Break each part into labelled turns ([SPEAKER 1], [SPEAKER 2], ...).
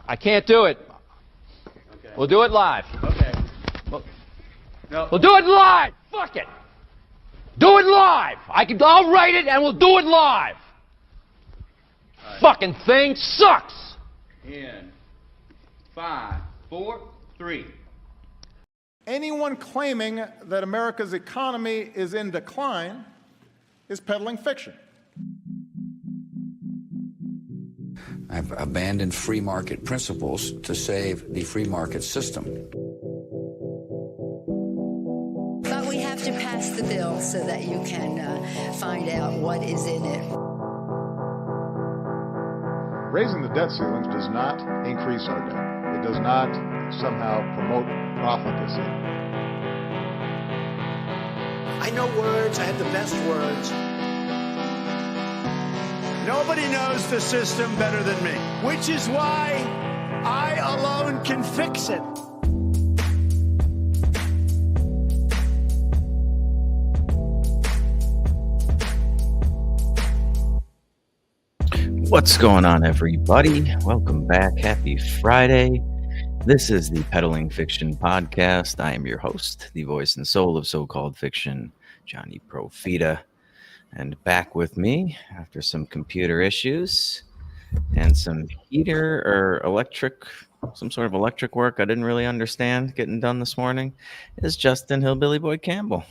[SPEAKER 1] I can't do it.
[SPEAKER 2] Okay.
[SPEAKER 1] We'll do it live.
[SPEAKER 2] Okay.
[SPEAKER 1] No. We'll do it live. Fuck it. Do it live. I'll write it and we'll do it live.
[SPEAKER 2] Right.
[SPEAKER 1] Fucking thing sucks.
[SPEAKER 2] In 5, 4, 3.
[SPEAKER 3] Anyone claiming that America's economy is in decline is peddling fiction.
[SPEAKER 4] I've abandoned free market principles to save the free market system.
[SPEAKER 5] But we have to pass the bill so that you can find out what is in it.
[SPEAKER 3] Raising the debt ceilings does not increase our debt. It does not somehow promote profligacy.
[SPEAKER 6] I know words. I have the best words. Nobody knows the system better than me, which is why I alone can fix it.
[SPEAKER 7] What's going on, everybody? Welcome back. Happy Friday. This is the Peddling Fiction Podcast. I am your host, the voice and soul of so-called fiction, Johnny Profita. And back with me after some computer issues and some heater or some sort of electric work I didn't really understand getting done this morning is Justin Hillbilly Boy Campbell.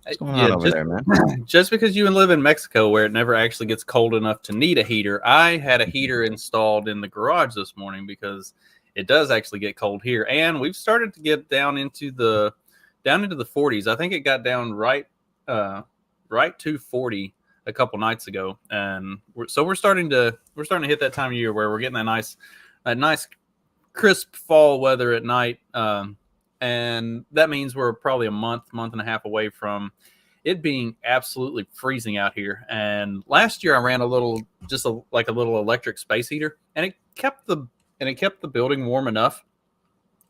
[SPEAKER 7] What's going on over there, man?
[SPEAKER 8] Just because you live in Mexico where it never actually gets cold enough to need a heater, I had a heater installed in the garage this morning because it does actually get cold here. And we've started to get down into the 40s. I think it got down right to 40 a couple nights ago, and we're starting to hit that time of year where we're getting that nice crisp fall weather at night, and that means we're probably a month and a half away from it being absolutely freezing out here. And last year I ran a little electric space heater, and it kept the building warm enough,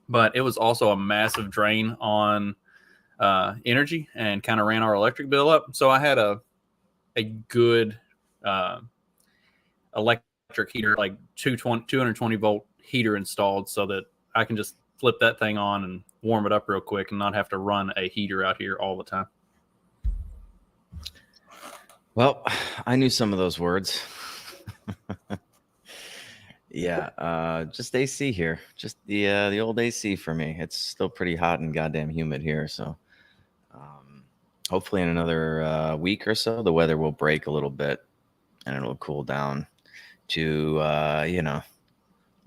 [SPEAKER 8] but it was also a massive drain on energy and kind of ran our electric bill up. So I had a good electric heater, like 220 volt heater installed, so that I can just flip that thing on and warm it up real quick and not have to run a heater out here all the time.
[SPEAKER 7] Well, I knew some of those words. Yeah, just AC here. Just the old AC for me. It's still pretty hot and goddamn humid here, so hopefully in another week or so, the weather will break a little bit and it'll cool down to,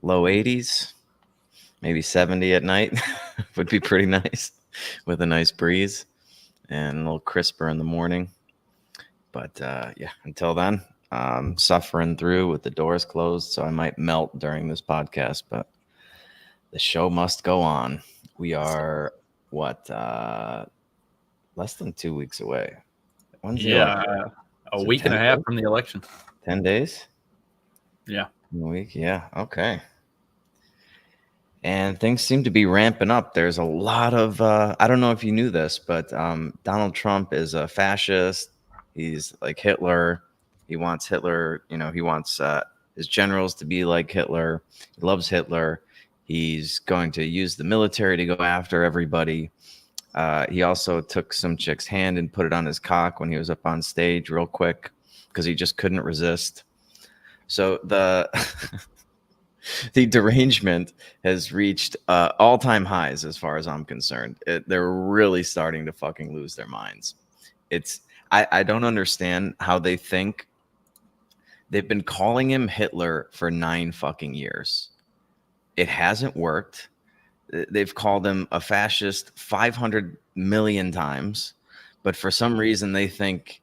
[SPEAKER 7] low 80s, maybe 70 at night would be pretty nice with a nice breeze and a little crisper in the morning. But until then, I'm suffering through with the doors closed, so I might melt during this podcast, but the show must go on. We are, less than 2 weeks away. When's
[SPEAKER 8] a week and a half from the election.
[SPEAKER 7] 10 days?
[SPEAKER 8] Yeah.
[SPEAKER 7] A week? Yeah. Okay. And things seem to be ramping up. There's a lot of, I don't know if you knew this, but Donald Trump is a fascist. He's like Hitler. He wants Hitler, he wants his generals to be like Hitler. He loves Hitler. He's going to use the military to go after everybody. He also took some chick's hand and put it on his cock when he was up on stage real quick because he just couldn't resist. So the the derangement has reached all-time highs as far as I'm concerned. They're really starting to fucking lose their minds. I don't understand how they think. They've been calling him Hitler for 9 fucking years. It hasn't worked. They've called him a fascist 500 million times, but for some reason they think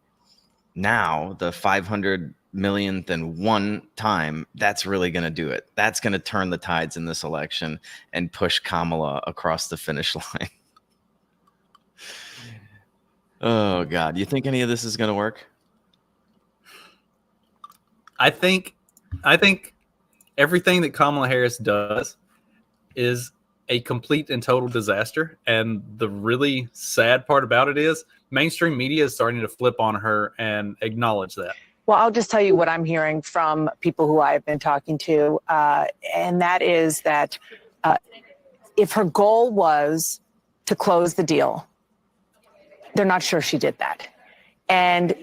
[SPEAKER 7] now the 500 millionth and one time that's really going to do it. That's going to turn the tides in this election and push Kamala across the finish line. Oh God, you think any of this is going to work?
[SPEAKER 8] I think everything that Kamala Harris does is a complete and total disaster. And the really sad part about it is mainstream media is starting to flip on her and acknowledge that.
[SPEAKER 9] Well, I'll just tell you what I'm hearing from people who I've been talking to, and that is that if her goal was to close the deal, they're not sure she did that. And,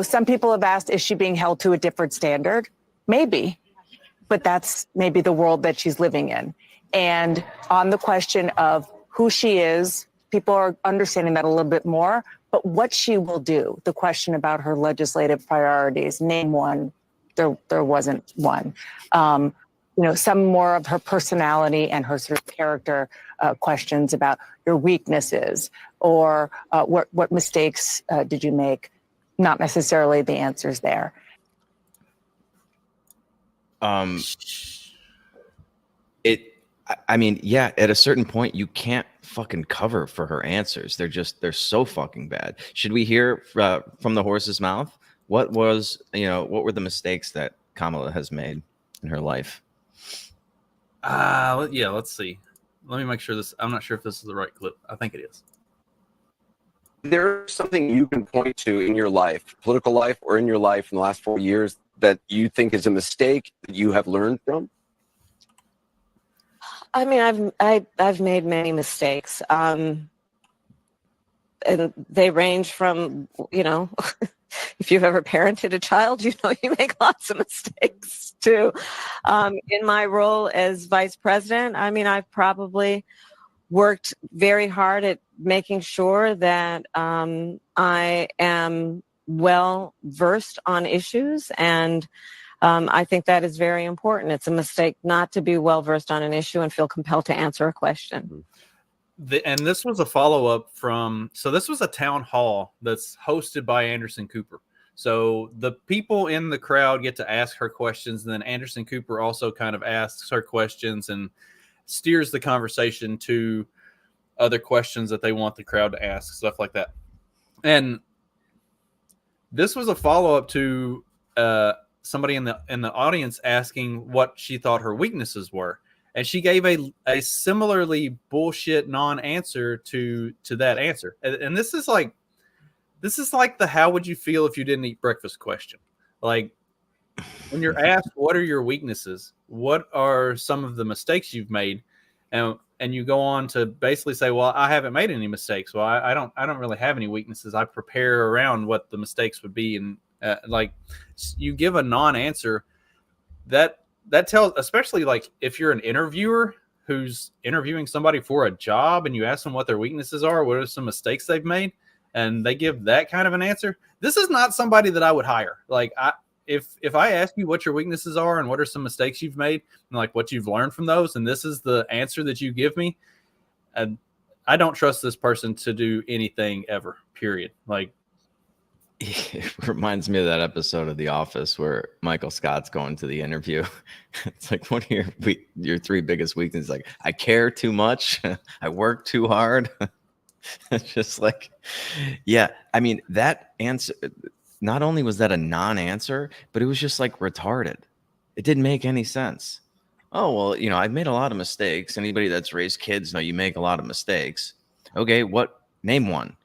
[SPEAKER 9] some people have asked, is she being held to a different standard? Maybe, but that's maybe the world that she's living in. And on the question of who she is, people are understanding that a little bit more, but what she will do, the question about her legislative priorities, name one, there wasn't one. Some more of her personality and her sort of character questions about your weaknesses or what mistakes did you make? Not necessarily the answers there.
[SPEAKER 7] At a certain point, you can't fucking cover for her answers. They're so fucking bad. Should we hear from the horse's mouth? What were the mistakes that Kamala has made in her life?
[SPEAKER 8] Let's see. Let me make sure I'm not sure if this is the right clip. I think it is.
[SPEAKER 10] There's something you can point to in your life, political life, or in your life in the last 4 years that you think is a mistake that you have learned from?
[SPEAKER 11] I mean, I've made many mistakes, and they range from, if you've ever parented a child, you make lots of mistakes too. In my role as vice president, I mean, I've probably worked very hard at making sure that I am well versed on issues, and I think that is very important. It's a mistake not to be well versed on an issue and feel compelled to answer a question.
[SPEAKER 8] And this was a follow-up this was a town hall that's hosted by Anderson Cooper. So the people in the crowd get to ask her questions, and then Anderson Cooper also kind of asks her questions and steers the conversation to other questions that they want the crowd to ask, stuff like that. And this was a follow-up to somebody in the audience asking what she thought her weaknesses were. And she gave a similarly bullshit non-answer to that answer. And this is like the how would you feel if you didn't eat breakfast question. Like, when you're asked what are your weaknesses, what are some of the mistakes you've made, and you go on to basically say, well, I haven't made any mistakes. Well, I don't really have any weaknesses. I prepare around what the mistakes would be. And you give a non-answer that tells, especially like if you're an interviewer who's interviewing somebody for a job and you ask them what their weaknesses are, what are some mistakes they've made, and they give that kind of an answer. This is not somebody that I would hire. Like, if I ask you what your weaknesses are and what are some mistakes you've made and like what you've learned from those, and this is the answer that you give me, I don't trust this person to do anything ever, period. Like,
[SPEAKER 7] it reminds me of that episode of The Office where Michael Scott's going to the interview. It's like, what are your three biggest weaknesses? Like, I care too much. I work too hard. It's just like, yeah. I mean, that answer, not only was that a non-answer, but it was just like retarded. It didn't make any sense. Oh, well, I've made a lot of mistakes. Anybody that's raised kids know you make a lot of mistakes. Okay, name one.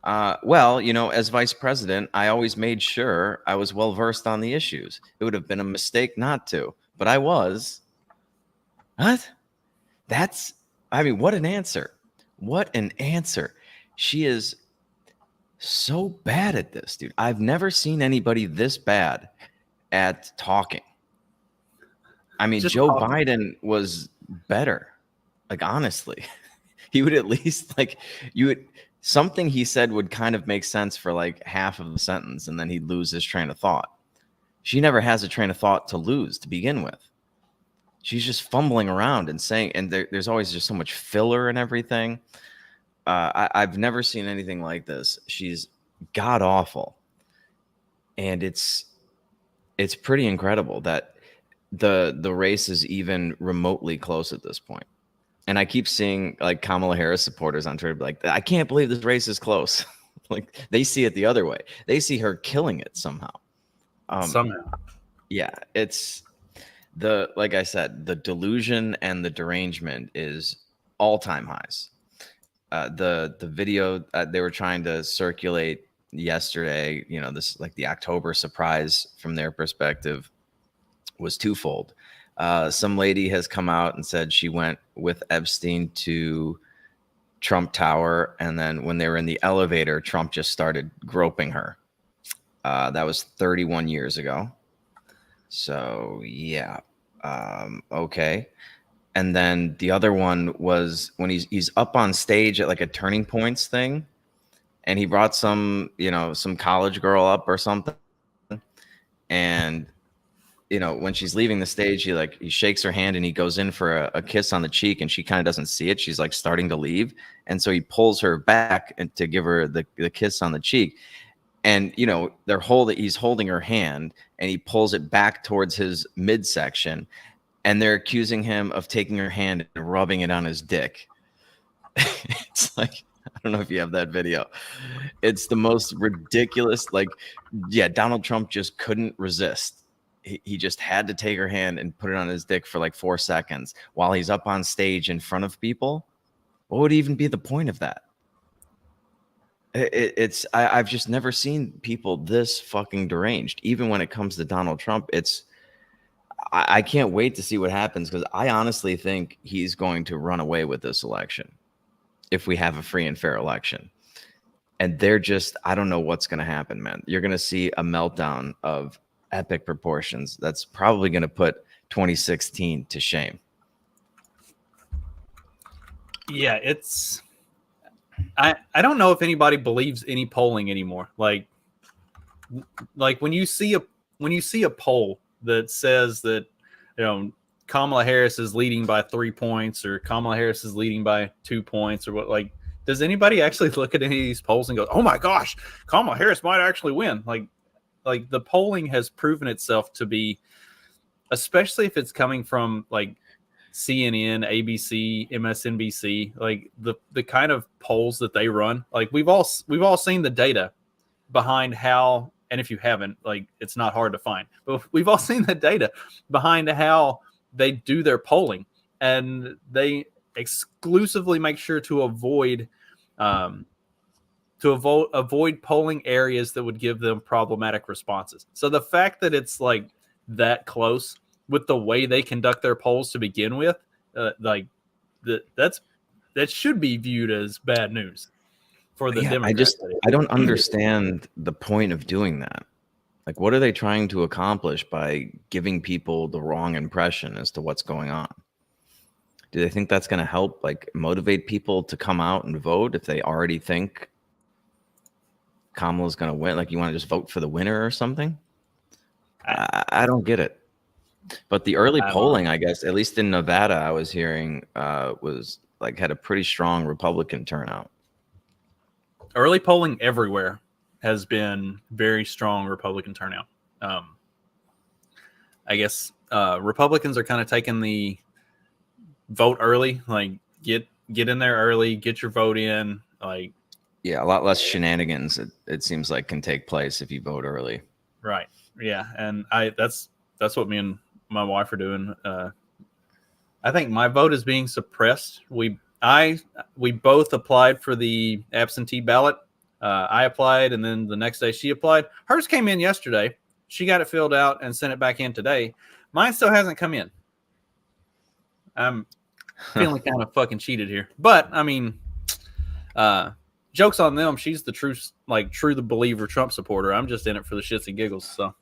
[SPEAKER 7] Well, as vice president, I always made sure I was well versed on the issues. It would have been a mistake not to, but I was. What? What an answer. What an answer. She is so bad at this, dude. I've never seen anybody this bad at talking. I mean, Joe Biden was better. Like, honestly, he would at least something he said would kind of make sense for like half of the sentence, and then he'd lose his train of thought. She never has a train of thought to lose to begin with. She's just fumbling around and saying, and there's always just so much filler and everything. I've never seen anything like this. She's god awful, and it's pretty incredible that the race is even remotely close at this point. And I keep seeing like Kamala Harris supporters on Twitter be like, I can't believe this race is close. Like, they see it the other way. They see her killing it somehow. Yeah, it's like I said, the delusion and the derangement is all-time highs. The video they were trying to circulate yesterday, this like the October surprise from their perspective was twofold. Some lady has come out and said she went with Epstein to Trump Tower, and then when they were in the elevator, Trump just started groping her. That was 31 years ago. So yeah, okay. And then the other one was when he's up on stage at like a Turning Points thing, and he brought some college girl up or something, and when she's leaving the stage, he shakes her hand and he goes in for a kiss on the cheek, and she kind of doesn't see it. She's like starting to leave, and so he pulls her back and to give her the kiss on the cheek. And he's holding her hand, and he pulls it back towards his midsection, and they're accusing him of taking her hand and rubbing it on his dick. It's like, I don't know if you have that video. It's the most ridiculous. Donald Trump just couldn't resist. He just had to take her hand and put it on his dick for like 4 seconds while he's up on stage in front of people. What would even be the point of that? I've just never seen people this fucking deranged. Even when it comes to Donald Trump, I can't wait to see what happens, because I honestly think he's going to run away with this election if we have a free and fair election. And I don't know what's going to happen, man. You're going to see a meltdown of epic proportions that's probably going to put 2016 to shame. Yeah, I don't know if anybody believes any polling anymore. Like when you see a poll that says that Kamala Harris is leading by 3 points, or Kamala Harris is leading by 2 points, or what, does anybody actually look at any of these polls and go, "Oh my gosh, Kamala Harris might actually win"? Like the polling has proven itself to be, especially if it's coming from like CNN, ABC, MSNBC, like the kind of polls that they run. Like we've all seen the data behind how, and if you haven't, like it's not hard to find, but we've all seen the data behind how they do their polling, and they exclusively make sure to avoid polling areas that would give them problematic responses. So the fact that it's like that close with the way they conduct their polls to begin with, that should be viewed as bad news for the Democrats. I don't understand the point of doing that. Like, what are they trying to accomplish by giving people the wrong impression as to what's going on? Do they think that's going to help, like, motivate people to come out and vote if they already think Kamala's going to win? Like, you want to just vote for the winner or something? I don't get it. But the early polling, I guess, at least in Nevada, I was hearing was like had a pretty strong Republican turnout. Early polling everywhere has been very strong Republican turnout. I guess Republicans are kind of taking the vote early, like get in there early, get your vote in. Like, yeah, a lot less shenanigans. It seems like can take place if you vote early. Right. Yeah, and that's what me and my wife are doing. I think my vote is being suppressed. We both applied for the absentee ballot. I applied, and then the next day she applied. Hers came in yesterday. She got it filled out and sent it back in today. Mine still hasn't come in. I'm feeling kind of fucking cheated here. But I mean, joke's on them. She's the true the believer Trump supporter. I'm just in it for the shits and giggles. So.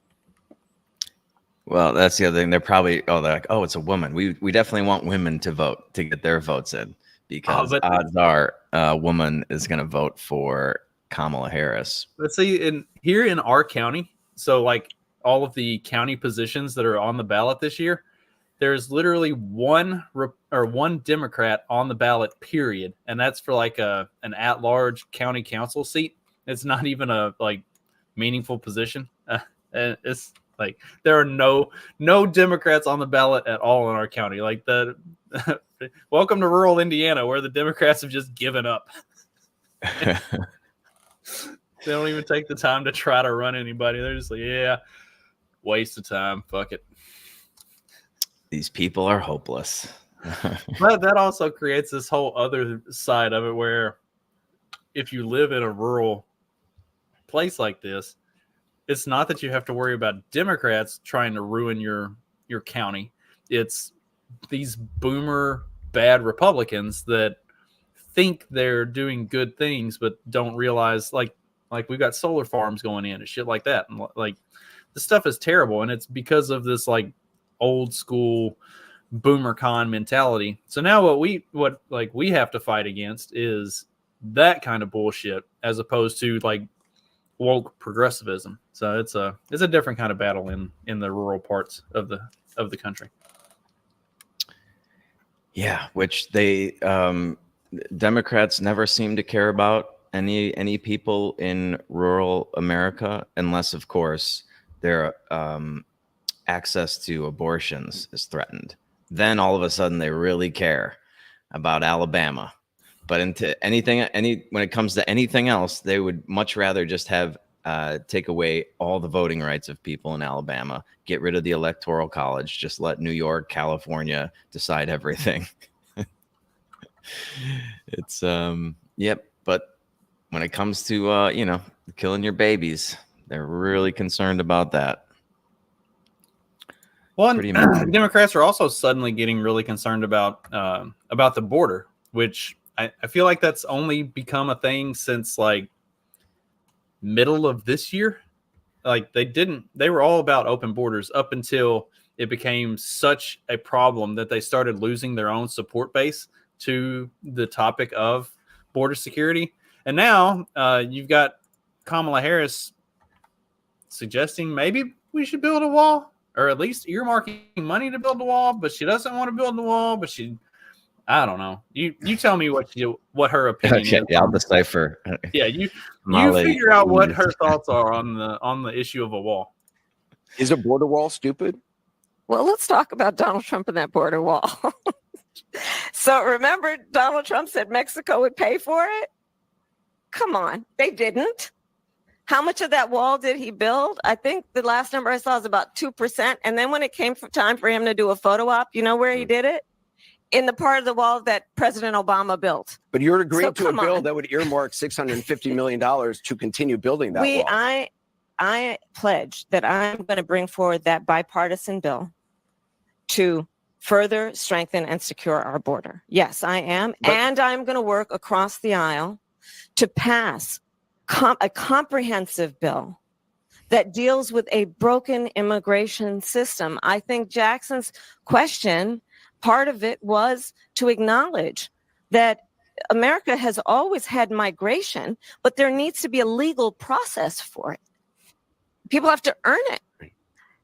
[SPEAKER 7] Well, that's the other thing. They're probably they're like, oh, it's a woman. We definitely want women to vote, to get their votes in, because odds are a woman is going to vote for Kamala Harris. Let's see, here in our county, so like all of the county positions that are on the ballot this year, there's literally one Democrat on the ballot, period, and that's for like an at-large county council seat. It's not even a like meaningful position, and it's. Like there are no Democrats on the ballot at all in our county. Like welcome to rural Indiana, where the Democrats have just given up. They don't even take the time to try to run anybody. They're just like, yeah, waste of time. Fuck it. These people are hopeless. But that also creates this whole other side of it, where if you live in a rural
[SPEAKER 8] place like this, it's not that you have to worry about Democrats trying to ruin your county. It's these boomer bad Republicans that think they're doing good things but don't realize, like we've got solar farms going in and shit like that, and like this stuff is terrible, and it's because of this like old school boomer con mentality. So now what we have to fight against is that kind of bullshit, as opposed to like woke progressivism. So it's a different kind of battle in the rural parts of the country.
[SPEAKER 7] Yeah, which they Democrats never seem to care about any people in rural America, unless of course their access to abortions is threatened. Then all of a sudden they really care about Alabama. But when it comes to anything else, they would much rather just have take away all the voting rights of people in Alabama, get rid of the Electoral College, just let New York, California decide everything. It's yep. But when it comes to killing your babies, they're really concerned about that.
[SPEAKER 8] Well, Democrats are also suddenly getting really concerned about the border, which I feel like that's only become a thing since like middle of this year. Like they were all about open borders up until it became such a problem that they started losing their own support base to the topic of border security. And now you've got Kamala Harris suggesting maybe we should build a wall, or at least earmarking money to build a wall, but she doesn't want to build the wall, but I don't know. You tell me what her opinion is.
[SPEAKER 7] Yeah, I'll decipher.
[SPEAKER 8] Yeah, you figure out what her thoughts are on the issue of a wall.
[SPEAKER 10] Is a border wall stupid?
[SPEAKER 11] Well, let's talk about Donald Trump and that border wall. So remember, Donald Trump said Mexico would pay for it? Come on, they didn't. How much of that wall did he build? I think the last number I saw is about 2%. And then when it came time for him to do a photo op, you know where he did it? In the part of the wall that President Obama built.
[SPEAKER 10] But you're agreeing to a bill that would earmark $650 million to continue building that wall.
[SPEAKER 11] I pledge that I'm going to bring forward that bipartisan bill to further strengthen and secure our border. Yes, I am. And I'm going to work across the aisle to pass a comprehensive bill that deals with a broken immigration system. I think Jackson's question, part of it was to acknowledge that America has always had migration, but there needs to be a legal process for it. People have to earn it.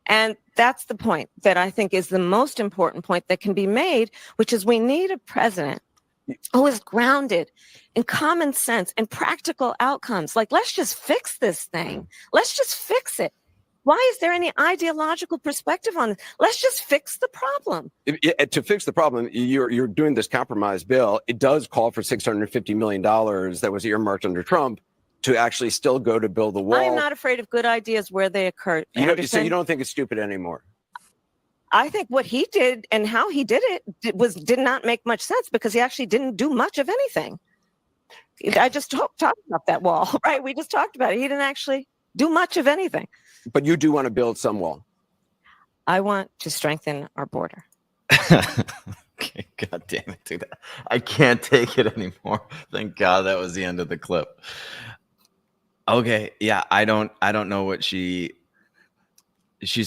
[SPEAKER 11] And that's the point that I think is the most important point that can be made, which is we need a president who is grounded in common sense and practical outcomes. Like, let's just fix this thing. Let's just fix it. Why is there any ideological perspective on it? Let's just fix the problem.
[SPEAKER 10] To fix the problem, you're doing this compromise bill. It does call for $650 million that was earmarked under Trump to actually still go to build the wall.
[SPEAKER 11] I am not afraid of good ideas where they occur.
[SPEAKER 10] So you don't think it's stupid anymore?
[SPEAKER 11] I think what he did and how he did it did not make much sense, because he actually didn't do much of anything. I just talked about that wall, right? We just talked about it. He didn't actually do much of anything.
[SPEAKER 10] But you do want to build some wall.
[SPEAKER 11] I want to strengthen our border.
[SPEAKER 7] Okay, God damn it, dude. I can't take it anymore. Thank God that was the end of the clip. Okay, yeah, I don't know what she's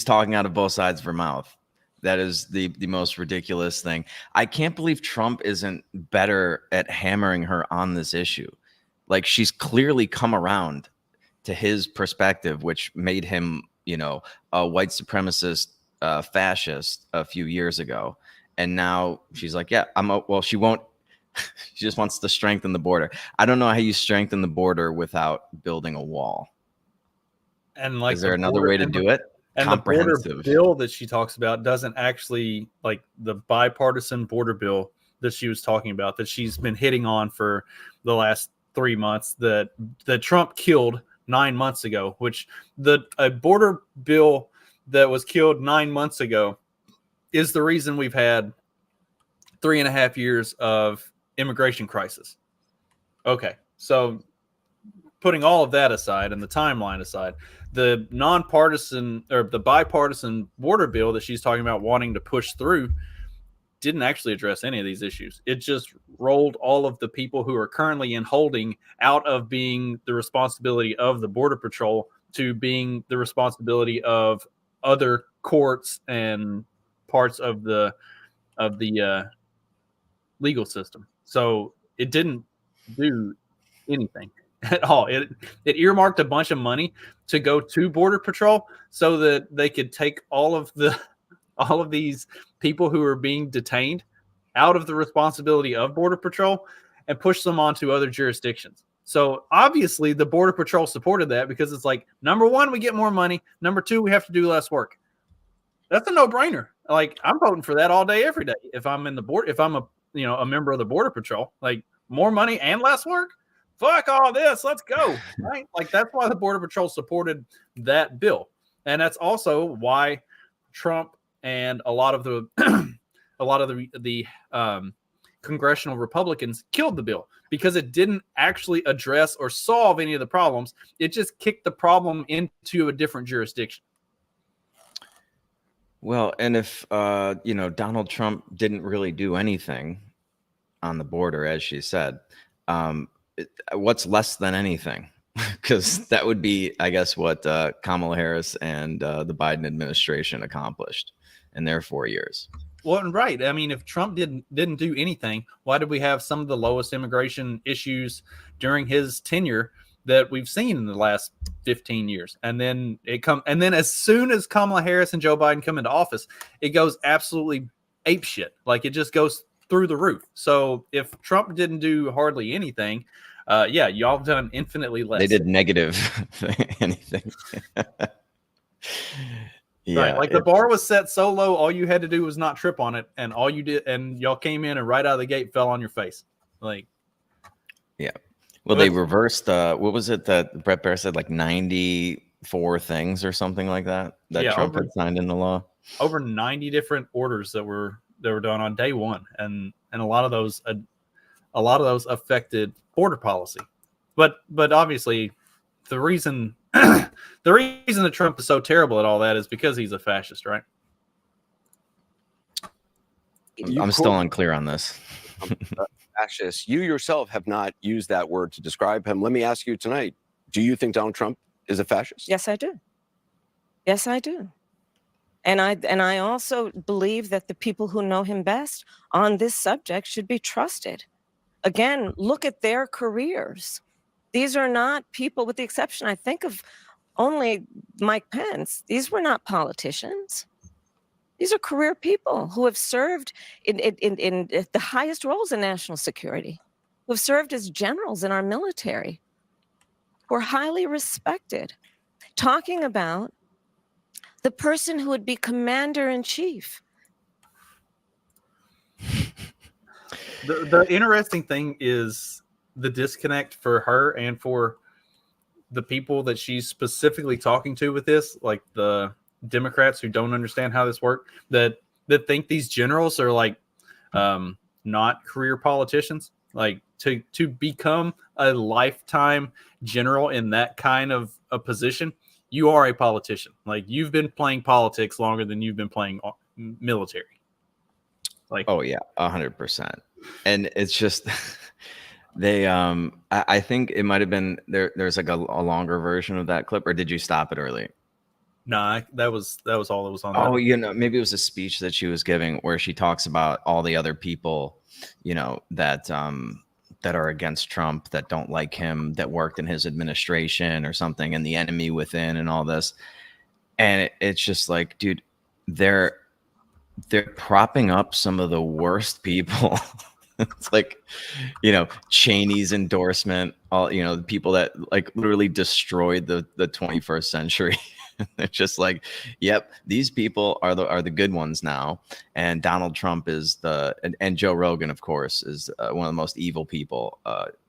[SPEAKER 7] talking out of both sides of her mouth. That is the most ridiculous thing. I can't believe Trump isn't better at hammering her on this issue. Like, she's clearly come around to his perspective, which made him, a white supremacist fascist a few years ago. And now she's like, yeah, she won't. She just wants to strengthen the border. I don't know how you strengthen the border without building a wall.
[SPEAKER 8] And like,
[SPEAKER 7] is there another way to do it?
[SPEAKER 8] And the border bill that she talks about doesn't actually, like the bipartisan border bill that she was talking about, that she's been hitting on for the last 3 months, that Trump killed 9 months ago, which a border bill that was killed 9 months ago is the reason we've had 3.5 years of immigration crisis. Okay, so putting all of that aside and the timeline aside, the nonpartisan or the bipartisan border bill that she's talking about wanting to push through didn't actually address any of these issues. It just rolled all of the people who are currently in holding out of being the responsibility of the Border Patrol to being the responsibility of other courts and parts of the legal system. So it didn't do anything at all. It earmarked a bunch of money to go to Border Patrol so that they could take all of these people who are being detained out of the responsibility of Border Patrol and push them onto other jurisdictions. So obviously the Border Patrol supported that because it's like, number one, we get more money. Number two, we have to do less work. That's a no-brainer. Like, I'm voting for that all day, every day. If I'm a member of the Border Patrol, like, more money and less work. Fuck all this. Let's go. Right? Like, that's why the Border Patrol supported that bill. And that's also why Trump and a lot of the congressional Republicans killed the bill, because it didn't actually address or solve any of the problems. It just kicked the problem into a different jurisdiction.
[SPEAKER 7] Well, and if Donald Trump didn't really do anything on the border, as she said, what's less than anything? Because that would be, I guess, what Kamala Harris and the Biden administration accomplished in their 4 years.
[SPEAKER 8] Well, right. I mean, if Trump didn't do anything, why did we have some of the lowest immigration issues during his tenure that we've seen in the last 15 years? And then as soon as Kamala Harris and Joe Biden come into office, it goes absolutely apeshit. Like, it just goes through the roof. So if Trump didn't do hardly anything, y'all have done infinitely less.
[SPEAKER 7] They did negative anything. Yeah,
[SPEAKER 8] right. Like, the bar was set so low, all you had to do was not trip on it, and all you did, and y'all came in and right out of the gate fell on your face. Like,
[SPEAKER 7] yeah. Well, they reversed. What was it that Brett Baer said? Like 94 things or something like that Trump had signed into law.
[SPEAKER 8] Over 90 different orders that were done on day one, and a lot of those affected border policy. But obviously, the reason that Trump is so terrible at all that is because he's a fascist, right?
[SPEAKER 7] I'm still unclear on this.
[SPEAKER 10] Fascist. You yourself have not used that word to describe him. Let me ask you tonight, do you think Donald Trump is a fascist?
[SPEAKER 11] Yes, I do. Yes, I do. And I also believe that the people who know him best on this subject should be trusted. Again, look at their careers. These are not people, with the exception, I think, of only Mike Pence. These were not politicians. These are career people who have served in the highest roles in national security, who have served as generals in our military, who are highly respected. Talking about the person who would be commander-in-chief.
[SPEAKER 8] The interesting thing is the disconnect for her and for the people that she's specifically talking to with this, like the Democrats who don't understand how this works, that think these generals are like not career politicians. Like, to become a lifetime general in that kind of a position, you are a politician. Like, you've been playing politics longer than you've been playing military. Like,
[SPEAKER 7] oh yeah, 100%. And it's just they I think it might have been there's like a longer version of that clip, or did you stop it early?
[SPEAKER 8] No, that was all that was on.
[SPEAKER 7] Oh, maybe it was a speech that she was giving where she talks about all the other people, that are against Trump, that don't like him, that worked in his administration or something, and the enemy within and all this. And it's just like, dude, they're propping up some of the worst people. It's like, Cheney's endorsement, all, the people that like literally destroyed the 21st century. They're just like, yep, these people are the good ones now. And Donald Trump is and Joe Rogan, of course, is one of the most evil people.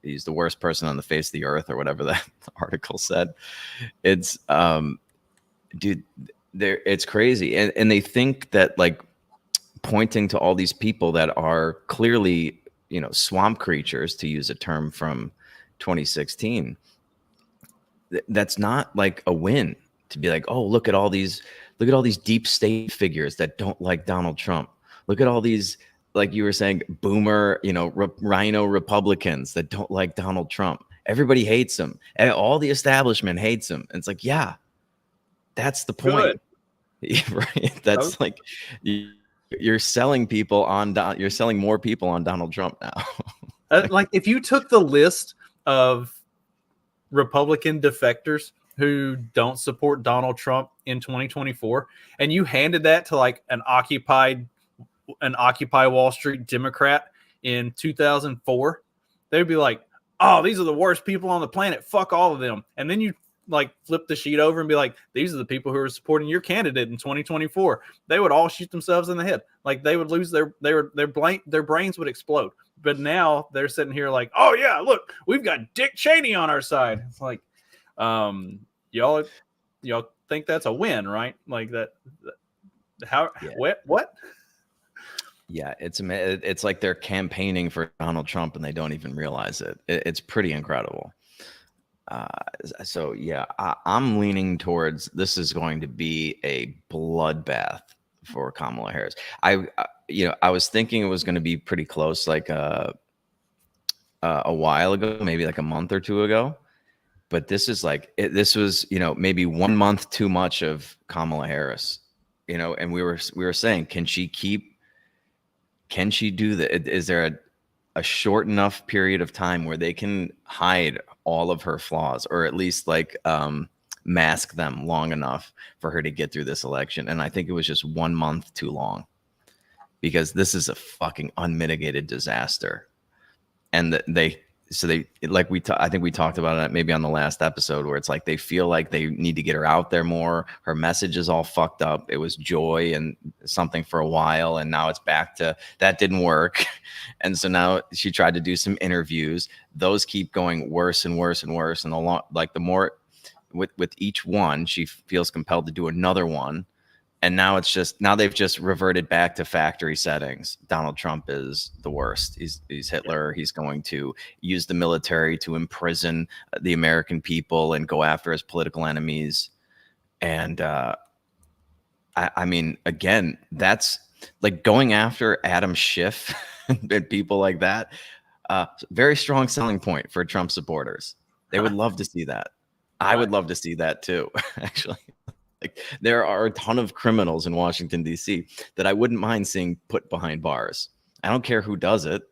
[SPEAKER 7] He's the worst person on the face of the earth, or whatever that article said. It's, dude, it's crazy. And they think that, like, pointing to all these people that are clearly, swamp creatures, to use a term from 2016, that's not like a win to be like, oh, look at all these deep state figures that don't like Donald Trump. Look at all these, like you were saying, boomer, rhino Republicans that don't like Donald Trump. Everybody hates him. And all the establishment hates him. And it's like, yeah, that's the point. Right? That's like you're selling people on you're selling more people on Donald Trump now.
[SPEAKER 8] Like if you took the list of Republican defectors who don't support Donald Trump in 2024 and you handed that to like an Occupy Wall Street Democrat in 2004, they'd be like, oh, these are the worst people on the planet. Fuck all of them. And then you like flip the sheet over and be like, these are the people who are supporting your candidate in 2024. They would all shoot themselves in the head. Like they would lose their brains would explode. But now they're sitting here like, oh yeah, look, we've got Dick Cheney on our side. It's like, y'all think that's a win, right? Like that. How? Yeah. What?
[SPEAKER 7] Yeah, it's like they're campaigning for Donald Trump and they don't even realize it. It's pretty incredible. So yeah, I'm leaning towards this is going to be a bloodbath for Kamala Harris. I was thinking it was going to be pretty close, like a while ago, maybe like a month or two ago. But this is like this was maybe 1 month too much of Kamala Harris. And we were saying, can she do that? Is there a short enough period of time where they can hide all of her flaws, or at least like mask them long enough for her to get through this election? And I think it was just 1 month too long, because this is a fucking unmitigated disaster. And I think we talked about it maybe on the last episode, where it's like they feel like they need to get her out there more. Her message is all fucked up. It was joy and something for a while, and now it's back to that didn't work. And so now she tried to do some interviews. Those keep going worse and worse and worse. And the more with each one, she feels compelled to do another one. And now they've just reverted back to factory settings. Donald Trump is the worst. He's Hitler. He's going to use the military to imprison the American people and go after his political enemies. And I mean, again, that's like going after Adam Schiff and people like that. Very strong selling point for Trump supporters. They would love to see that. I would love to see that too, actually. Like there are a ton of criminals in Washington, D.C. that I wouldn't mind seeing put behind bars. I don't care who does it,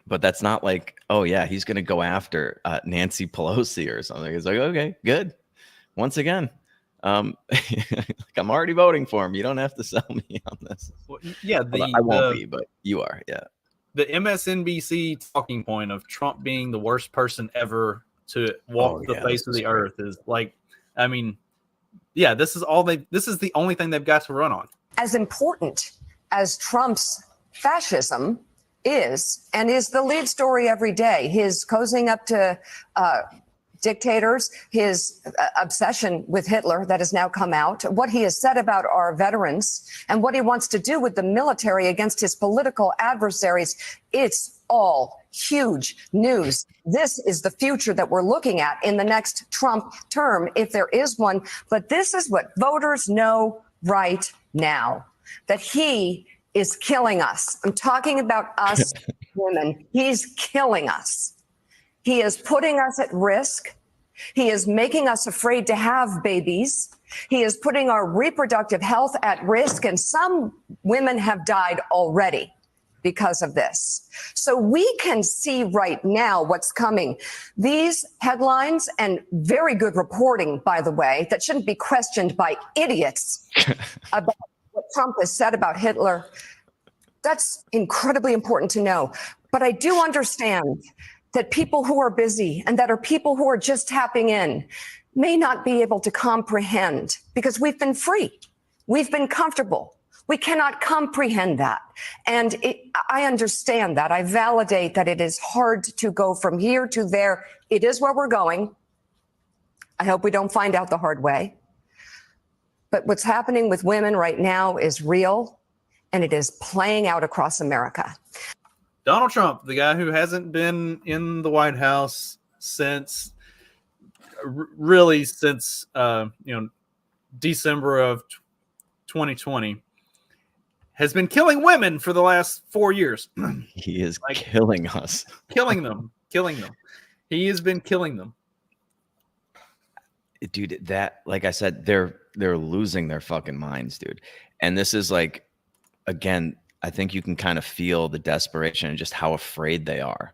[SPEAKER 7] but that's not like, oh yeah, he's going to go after Nancy Pelosi or something. It's like, okay, good. Once again, like I'm already voting for him. You don't have to sell me on this.
[SPEAKER 8] Well, yeah,
[SPEAKER 7] I won't be, but you are. Yeah.
[SPEAKER 8] The MSNBC talking point of Trump being the worst person ever to walk the face of the earth is like, I mean, yeah, this is the only thing they've got to run on.
[SPEAKER 12] As important as Trump's fascism is, and is the lead story every day, his cozying up to dictators, his obsession with Hitler that has now come out, what he has said about our veterans, and what he wants to do with the military against his political adversaries, it's all huge news. This is the future that we're looking at in the next Trump term, if there is one. But this is what voters know right now, that he is killing us. I'm talking about us women. He's killing us. He is putting us at risk. He is making us afraid to have babies. He is putting our reproductive health at risk. And some women have died already because of this. So we can see right now what's coming. These headlines, and very good reporting, by the way, that shouldn't be questioned by idiots about what Trump has said about Hitler. That's incredibly important to know. But I do understand that people who are busy and that are people who are just tapping in may not be able to comprehend, because we've been free. We've been comfortable. We cannot comprehend that. And I understand that. I validate that it is hard to go from here to there. It is where we're going. I hope we don't find out the hard way. But what's happening with women right now is real, and it is playing out across America.
[SPEAKER 8] Donald Trump, the guy who hasn't been in the White House since really since December of 2020 has been killing women for the last 4 years.
[SPEAKER 7] He is killing us.
[SPEAKER 8] Killing them. He has been killing them.
[SPEAKER 7] Dude, that, like I said, they're losing their fucking minds, dude. And this is like, again, I think you can kind of feel the desperation and just how afraid they are.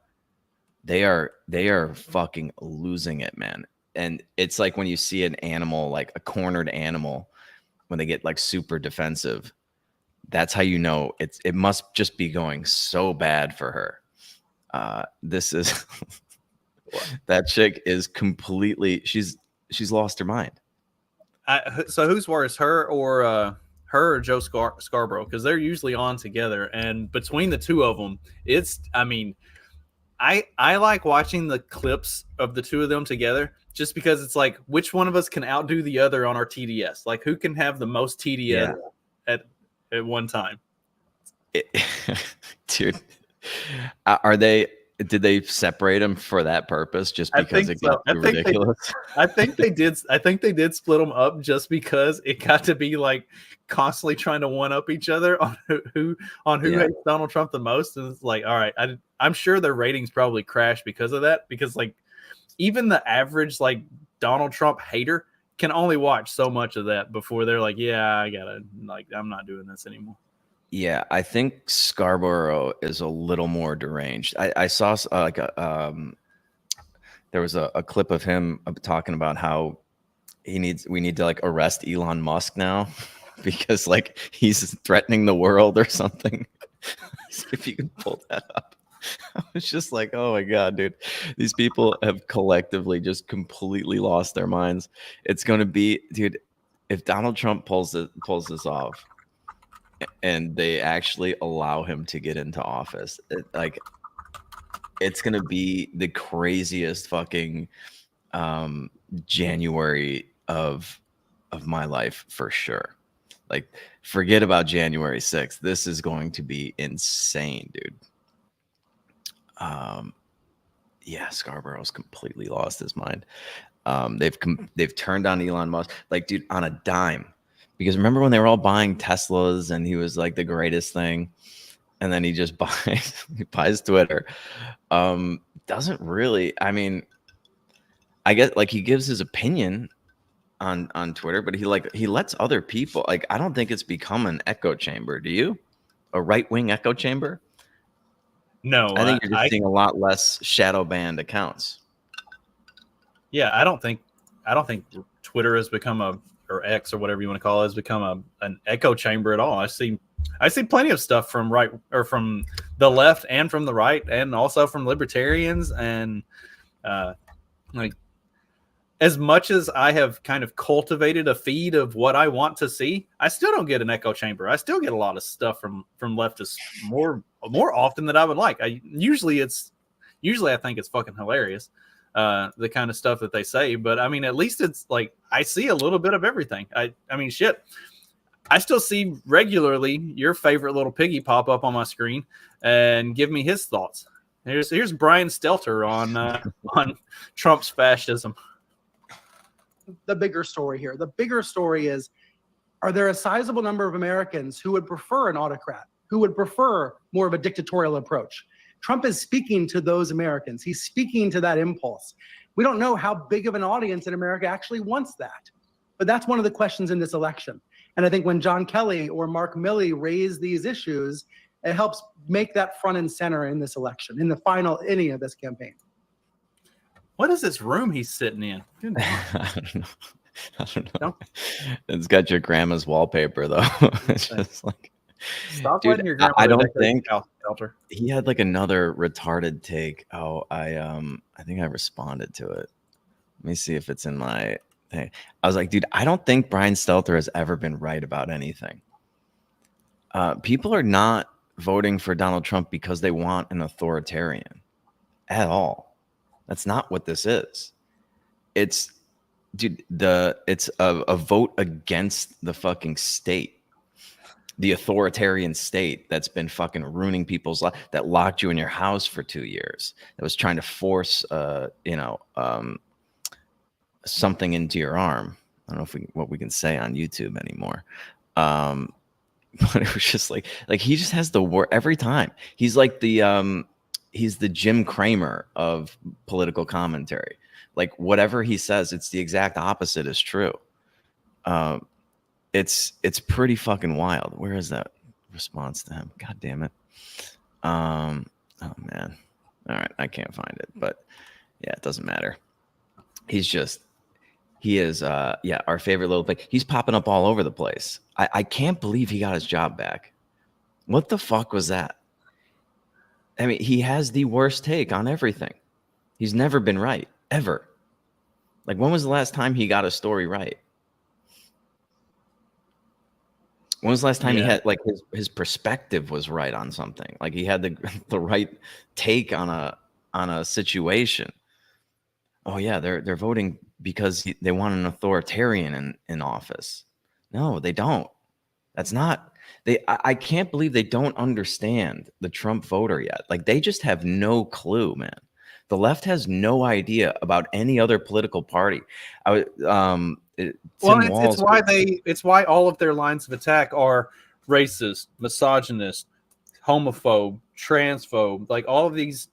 [SPEAKER 7] They are fucking losing it, man. And it's like when you see an animal, like a cornered animal, when they get like super defensive, that's how you know it must just be going so bad for her. This is that chick is completely, she's lost her mind.
[SPEAKER 8] So who's worse, her or Joe Scarborough? Because they're usually on together, and between the two of them, I like watching the clips of the two of them together, just because it's like, which one of us can outdo the other on our TDS? Like, who can have the most TDS at one time?
[SPEAKER 7] Dude, did they separate them for that purpose, just because it got too ridiculous?
[SPEAKER 8] I think they did. I think they did split them up just because it got to be like constantly trying to one up each other on who hates Donald Trump the most. And it's like, all right, I'm sure their ratings probably crashed because of that. Because like even the average like Donald Trump hater can only watch so much of that before they're like, yeah, I'm not doing this anymore.
[SPEAKER 7] Yeah, I think Scarborough is a little more deranged. I saw there was a clip of him talking about how we need to like arrest Elon Musk now because like he's threatening the world or something. If you can pull that up. I was just like, oh my God, dude, these people have collectively just completely lost their minds. It's going to be, dude, if Donald Trump pulls this off and they actually allow him to get into office, it's going to be the craziest fucking January of my life for sure. Like, forget about January 6th. This is going to be insane, dude. Yeah, Scarborough's completely lost his mind. They've turned on Elon Musk, like, dude, on a dime. Because remember when they were all buying Teslas and he was like the greatest thing, and then he just buys Twitter. Doesn't really, I mean, I get like he gives his opinion on Twitter, but he lets other people, like, I don't think it's become an echo chamber. Do you? A right-wing echo chamber?
[SPEAKER 8] No,
[SPEAKER 7] I think you're just seeing a lot less shadow banned accounts.
[SPEAKER 8] Yeah, I don't think Twitter has become or X or whatever you want to call it, has become an echo chamber at all. I see plenty of stuff from from the left and from the right, and also from libertarians, and like, as much as I have kind of cultivated a feed of what I want to see, I still don't get an echo chamber. I still get a lot of stuff from leftists more often than I would like. Usually I think it's fucking hilarious, the kind of stuff that they say. But I mean, at least it's like I see a little bit of everything. I mean, shit. I still see regularly your favorite little piggy pop up on my screen and give me his thoughts. Here's Brian Stelter on Trump's fascism.
[SPEAKER 13] The bigger story here. The bigger story is, are there a sizable number of Americans who would prefer an autocrat, who would prefer more of a dictatorial approach? Trump is speaking to those Americans. He's speaking to that impulse. We don't know how big of an audience in America actually wants that. But that's one of the questions in this election. And I think when John Kelly or Mark Milley raise these issues, it helps make that front and center in this election, in the final inning of this campaign.
[SPEAKER 8] What is this room he's sitting in?
[SPEAKER 7] I don't know. It's got your grandma's wallpaper though. It's just like,
[SPEAKER 8] stop
[SPEAKER 7] dude,
[SPEAKER 8] letting your grandma.
[SPEAKER 7] I don't think
[SPEAKER 8] shelter.
[SPEAKER 7] He had like another retarded take. Oh, I think I responded to it. Let me see if it's in my thing. I was like, dude, I don't think Brian Stelter has ever been right about anything. People are not voting for Donald Trump because they want an authoritarian at all. That's not what this is. It's, dude, it's a vote against the fucking state, the authoritarian state that's been fucking ruining people's lives, that locked you in your house for 2 years, that was trying to force, something into your arm. I don't know what we can say on YouTube anymore. But it was just like he just has the word every time. He's like he's the Jim Cramer of political commentary. Like whatever he says, it's the exact opposite is true. It's pretty fucking wild. Where is that response to him? God damn it. Oh man. All right, I can't find it, but yeah, it doesn't matter. He is our favorite little thing. He's popping up all over the place. I can't believe he got his job back. What the fuck was that? I mean, he has the worst take on everything. He's never been right, ever. Like, when was the last time he got a story right? When was the last time he had like his perspective was right on something? Like he had the right take on a situation. Oh yeah, they're voting because they want an authoritarian in office. No, they don't. That's not. I can't believe they don't understand the Trump voter yet. Like they just have no clue, man. The left has no idea about any other political party.
[SPEAKER 8] It's why all of their lines of attack are racist, misogynist, homophobe, transphobe, like all of these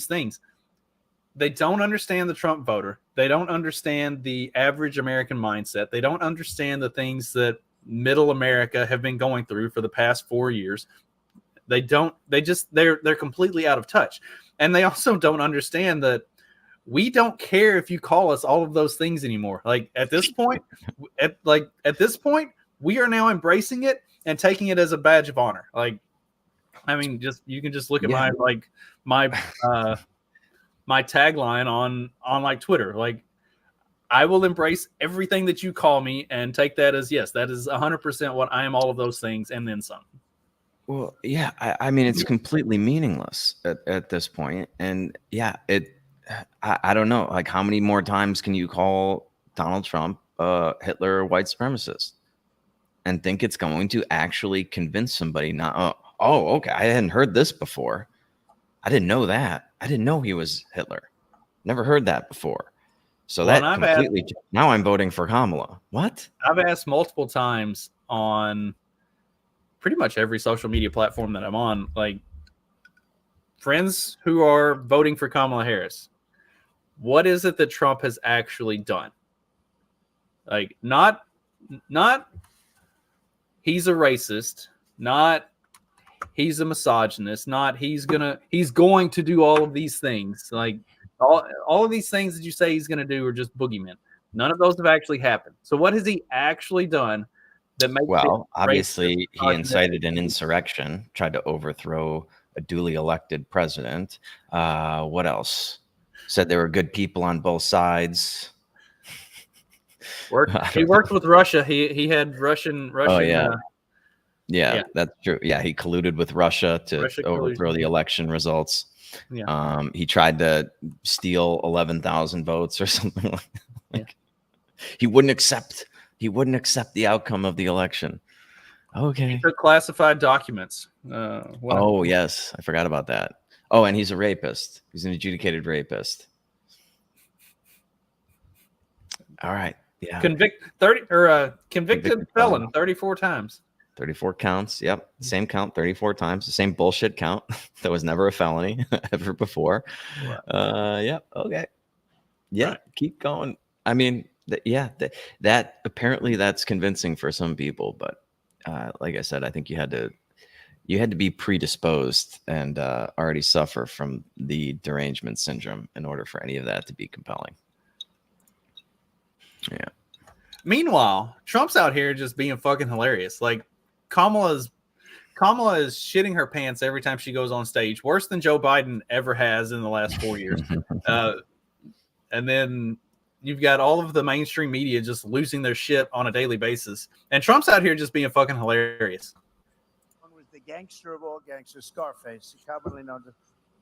[SPEAKER 8] things. They don't understand the Trump voter. They don't understand the average American mindset. They don't understand the things that middle America have been going through for the past 4 years. They're completely out of touch. And they also don't understand that we don't care if you call us all of those things anymore. Like at this point, we are now embracing it and taking it as a badge of honor. Like, I mean, you can just look at my tagline on like Twitter. Like, I will embrace everything that you call me and take that as yes, that is 100% what I am. All of those things and then some.
[SPEAKER 7] Well, yeah, I mean, it's completely meaningless at this point. And yeah, I don't know. Like, how many more times can you call Donald Trump Hitler or white supremacist and think it's going to actually convince somebody not, okay, I hadn't heard this before. I didn't know that. I didn't know he was Hitler. Never heard that before. So now I'm voting for Kamala. What?
[SPEAKER 8] I've asked multiple times on pretty much every social media platform that I'm on, like friends who are voting for Kamala Harris, what is it that Trump has actually done? Like, not he's a racist, not he's a misogynist, not he's going to do all of these things. Like all of these things that you say he's going to do are just boogeymen. None of those have actually happened. So what has he actually done that makes
[SPEAKER 7] obviously he incited an insurrection, tried to overthrow a duly elected president. What else? Said there were good people on both sides.
[SPEAKER 8] He worked with Russia. He had Russian.
[SPEAKER 7] Oh yeah, that's true. Yeah, he colluded with Russia to overthrow the election results. Yeah. He tried to steal 11,000 votes or something like that. Like, he wouldn't accept the outcome of the election. Okay.
[SPEAKER 8] He took classified documents.
[SPEAKER 7] Oh yes, I forgot about that. Oh, and he's a rapist. He's an adjudicated rapist. All right. Yeah.
[SPEAKER 8] Convicted felon 34 times.
[SPEAKER 7] 34 counts. Yep. Same count 34 times. The same bullshit count that was never a felony ever before. Yeah. Okay. Yeah. Right. Keep going. I mean, that apparently that's convincing for some people, but like I said, I think you had to be predisposed and already suffer from the derangement syndrome in order for any of that to be compelling. Yeah.
[SPEAKER 8] Meanwhile, Trump's out here just being fucking hilarious. Like Kamala is shitting her pants every time she goes on stage, worse than Joe Biden ever has in the last 4 years. And then you've got all of the mainstream media just losing their shit on a daily basis, and Trump's out here just being fucking hilarious.
[SPEAKER 6] One was the gangster of all gangsters, Scarface, commonly known as.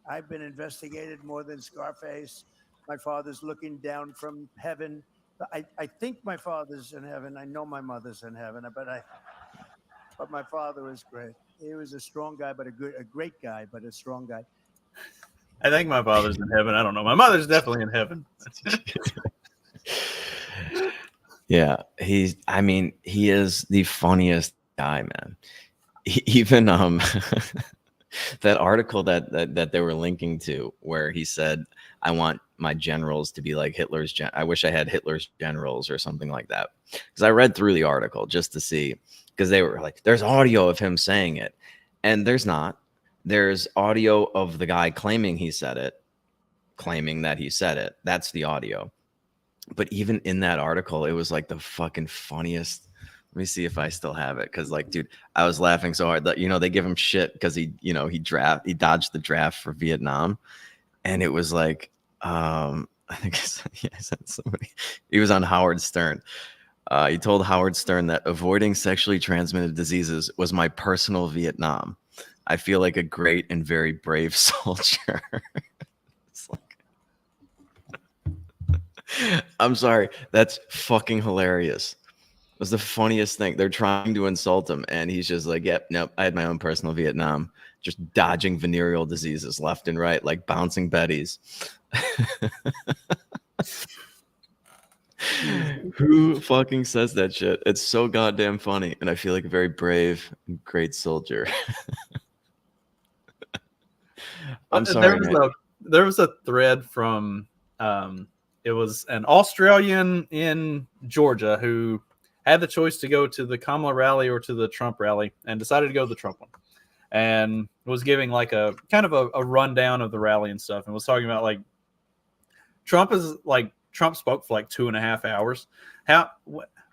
[SPEAKER 6] I've been investigated more than Scarface. My father's looking down from heaven. I think my father's in heaven. I know my mother's in heaven, but my father was great. He was a strong guy, but a great guy, but a strong guy.
[SPEAKER 8] I think my father's in heaven. I don't know. My mother's definitely in heaven.
[SPEAKER 7] Yeah, he is the funniest guy, man. Even that article that they were linking to where he said, I want my generals to be like I wish I had Hitler's generals or something like that. Because I read through the article just to see, because they were like, there's audio of him saying it. And there's not. There's audio of the guy claiming he said it, claiming that he said it. That's the audio. But even in that article, it was like the fucking funniest. Let me see if I still have it. Cause like, dude, I was laughing so hard that, they give him shit because he dodged the draft for Vietnam. And it was like, I think I said somebody, he was on Howard Stern. He told Howard Stern that avoiding sexually transmitted diseases was my personal Vietnam. I feel like a great and very brave soldier. It's like, I'm sorry. That's fucking hilarious. It was the funniest thing. They're trying to insult him, and he's just like, yep, nope, I had my own personal Vietnam. Just dodging venereal diseases left and right, like bouncing betties. Who fucking says that shit? It's so goddamn funny, and I feel like a very brave, great soldier. I'm sorry.
[SPEAKER 8] There was a thread from it was an Australian in Georgia who had the choice to go to the Kamala rally or to the Trump rally and decided to go to the Trump one, and was giving like a kind of a rundown of the rally and stuff, and was talking about like Trump spoke for like 2.5 hours.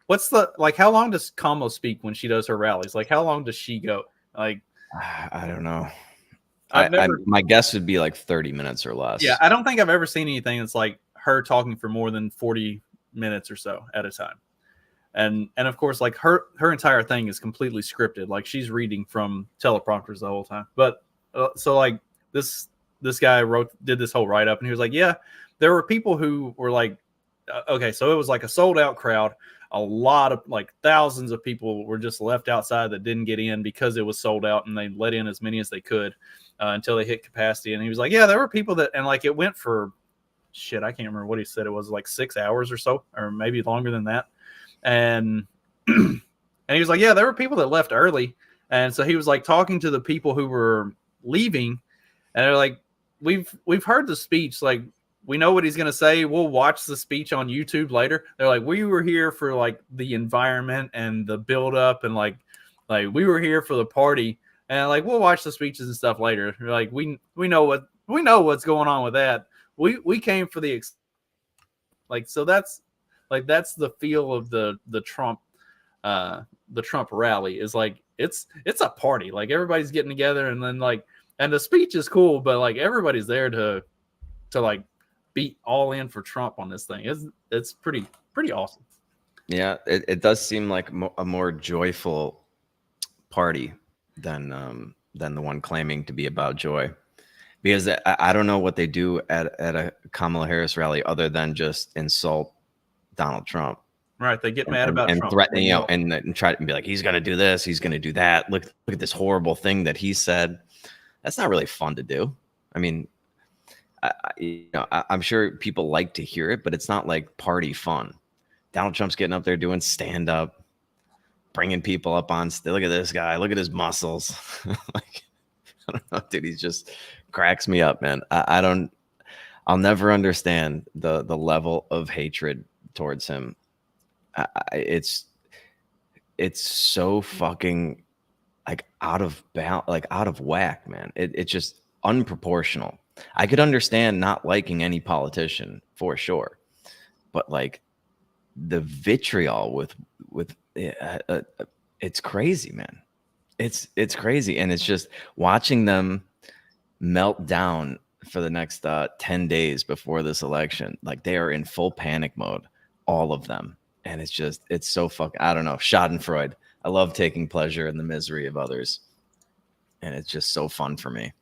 [SPEAKER 8] What's the how long does Kamala speak when she does her rallies? Like how long does she go? Like
[SPEAKER 7] I don't know. My guess would be like 30 minutes or less.
[SPEAKER 8] Yeah, I don't think I've ever seen anything that's like her talking for more than 40 minutes or so at a time. And of course, like her entire thing is completely scripted. Like she's reading from teleprompters the whole time. But so like this guy did this whole write up, and he was like, yeah, there were people who were like, okay, so it was like a sold out crowd. A lot of like thousands of people were just left outside that didn't get in because it was sold out, and they let in as many as they could until they hit capacity. And he was like, yeah, there were people that, and like it went for shit, I can't remember what he said. It was like 6 hours or so, or maybe longer than that. And and he was like, yeah, there were people that left early. And so he was like talking to the people who were leaving, and they're like, we've heard the speech, like we know what he's going to say. We'll watch the speech on YouTube later. They're like, we were here for like the environment and the build up, and like we were here for the party, and like we'll watch the speeches and stuff later. We're like, we know what's going on with that. We came for the so that's the feel of the Trump rally is like it's a party. Like everybody's getting together, and then like, and the speech is cool, but like everybody's there to like be all in for Trump on this thing. It's pretty awesome.
[SPEAKER 7] Yeah, it does seem like a more joyful party than the one claiming to be about joy, because I don't know what they do at a Kamala Harris rally other than just insult Donald Trump.
[SPEAKER 8] Right, they get mad about
[SPEAKER 7] and
[SPEAKER 8] Trump.
[SPEAKER 7] threaten, and try to be like, he's going to do this, he's going to do that. Look at this horrible thing that he said. That's not really fun to do. I mean, I'm sure people like to hear it, but it's not like party fun. Donald Trump's getting up there doing stand up, bringing people up on. Look at this guy. Look at his muscles. Like, I don't know, dude. He's just cracks me up, man. I'll never understand the level of hatred towards him. It's so fucking like out of whack, man. It's just unproportional. I could understand not liking any politician for sure, but like the vitriol with it's crazy, man. It's crazy, and it's just watching them melt down for the next 10 days before this election. Like they are in full panic mode, all of them, and it's so I don't know. Schadenfreude. I love taking pleasure in the misery of others, and it's just so fun for me.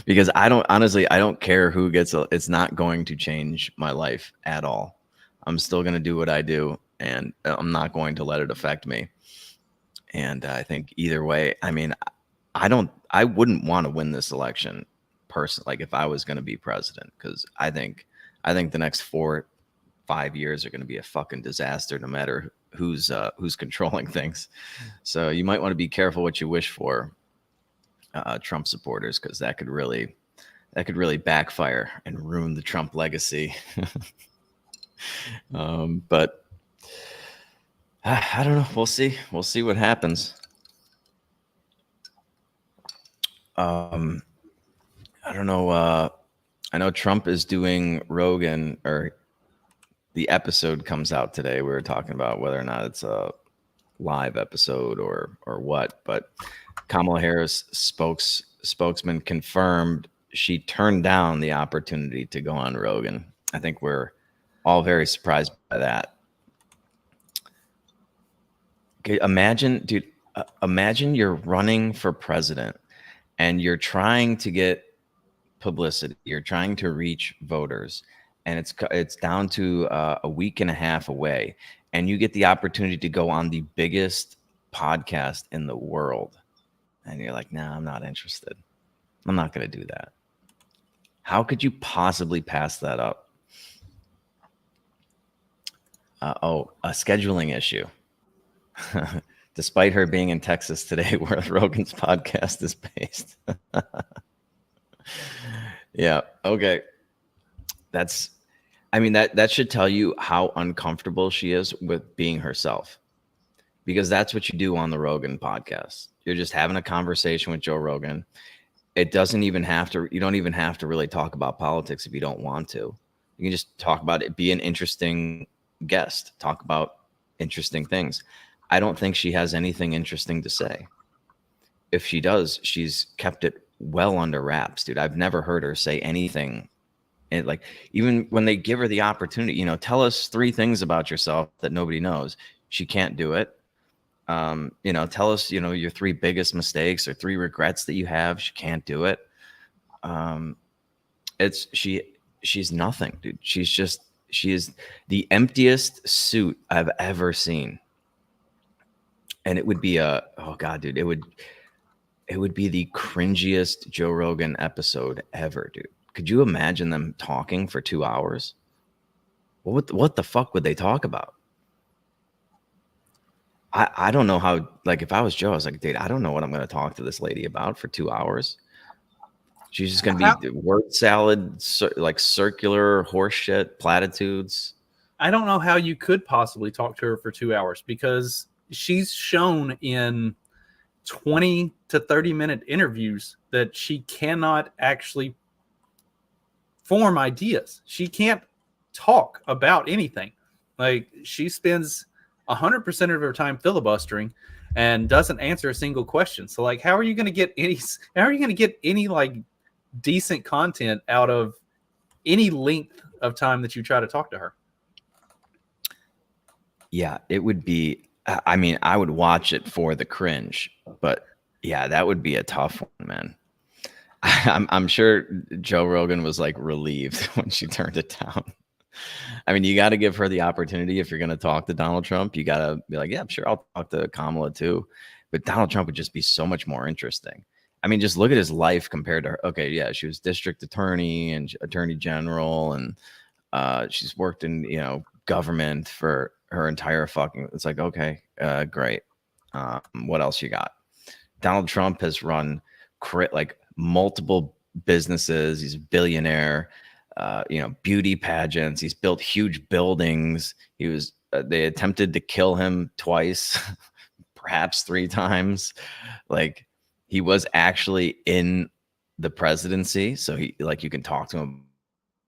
[SPEAKER 7] Because I don't care who gets it's not going to change my life at all. I'm still going to do what I do, and I'm not going to let it affect me. And I think either way, I mean, I wouldn't want to win this election personally, like if I was going to be president, because I think I think the next 4-5 years are going to be a fucking disaster, no matter who's controlling things. So you might want to be careful what you wish for, Trump supporters, because that could really backfire and ruin the Trump legacy. But I don't know. We'll see. We'll see what happens. I don't know. I know Trump is doing Rogan, or the episode comes out today. We were talking about whether or not it's a live episode or what, but Kamala Harris spokesman confirmed she turned down the opportunity to go on Rogan. I think we're all very surprised by that. Okay, imagine, dude, imagine you're running for president and you're trying to get publicity. You're trying to reach voters, and it's down to a week and a half away, and you get the opportunity to go on the biggest podcast in the world, and you're like, nah, I'm not interested. I'm not going to do that. How could you possibly pass that up? A scheduling issue. Despite her being in Texas today, where Rogan's podcast is based. Yeah. Okay. That should tell you how uncomfortable she is with being herself, because that's what you do on the Rogan podcast. You're just having a conversation with Joe Rogan. It doesn't even have to, you don't even have to really talk about politics if you don't want to. You can just talk about it, be an interesting guest, talk about interesting things. I don't think she has anything interesting to say. If she does, she's kept it well under wraps, dude. I've never heard her say anything. And like, even when they give her the opportunity, tell us 3 things about yourself that nobody knows. She can't do it. Tell us, your 3 biggest mistakes or 3 regrets that you have. She can't do it. She's nothing, dude. She is the emptiest suit I've ever seen. And it would be oh God, dude, it would be the cringiest Joe Rogan episode ever, dude. Could you imagine them talking for 2 hours? What the fuck would they talk about? I don't know how, like, if I was Joe, I was like, dude, I don't know what I'm going to talk to this lady about for 2 hours. She's just going to be word salad, like circular horseshit, platitudes.
[SPEAKER 8] I don't know how you could possibly talk to her for 2 hours, because she's shown in 20 to 30-minute interviews that she cannot actually form ideas. She can't talk about anything. Like, she spends 100% of her time filibustering and doesn't answer a single question. So, like, how are you going to get any like decent content out of any length of time that you try to talk to her?
[SPEAKER 7] Yeah, it would be, I mean, I would watch it for the cringe, but yeah, that would be a tough one, man. I'm sure Joe Rogan was like relieved when she turned it down. I mean, you got to give her the opportunity. If you're going to talk to Donald Trump, you got to be like, yeah, sure, I'll talk to Kamala too. But Donald Trump would just be so much more interesting. I mean, just look at his life compared to her. Okay, yeah, she was district attorney and attorney general, and she's worked in, government for her entire fucking. It's like, okay, great. What else you got? Donald Trump has run like multiple businesses. He's a billionaire. Beauty pageants. He's built huge buildings. They attempted to kill him twice, perhaps 3 times. Like, he was actually in the presidency. So you can talk to him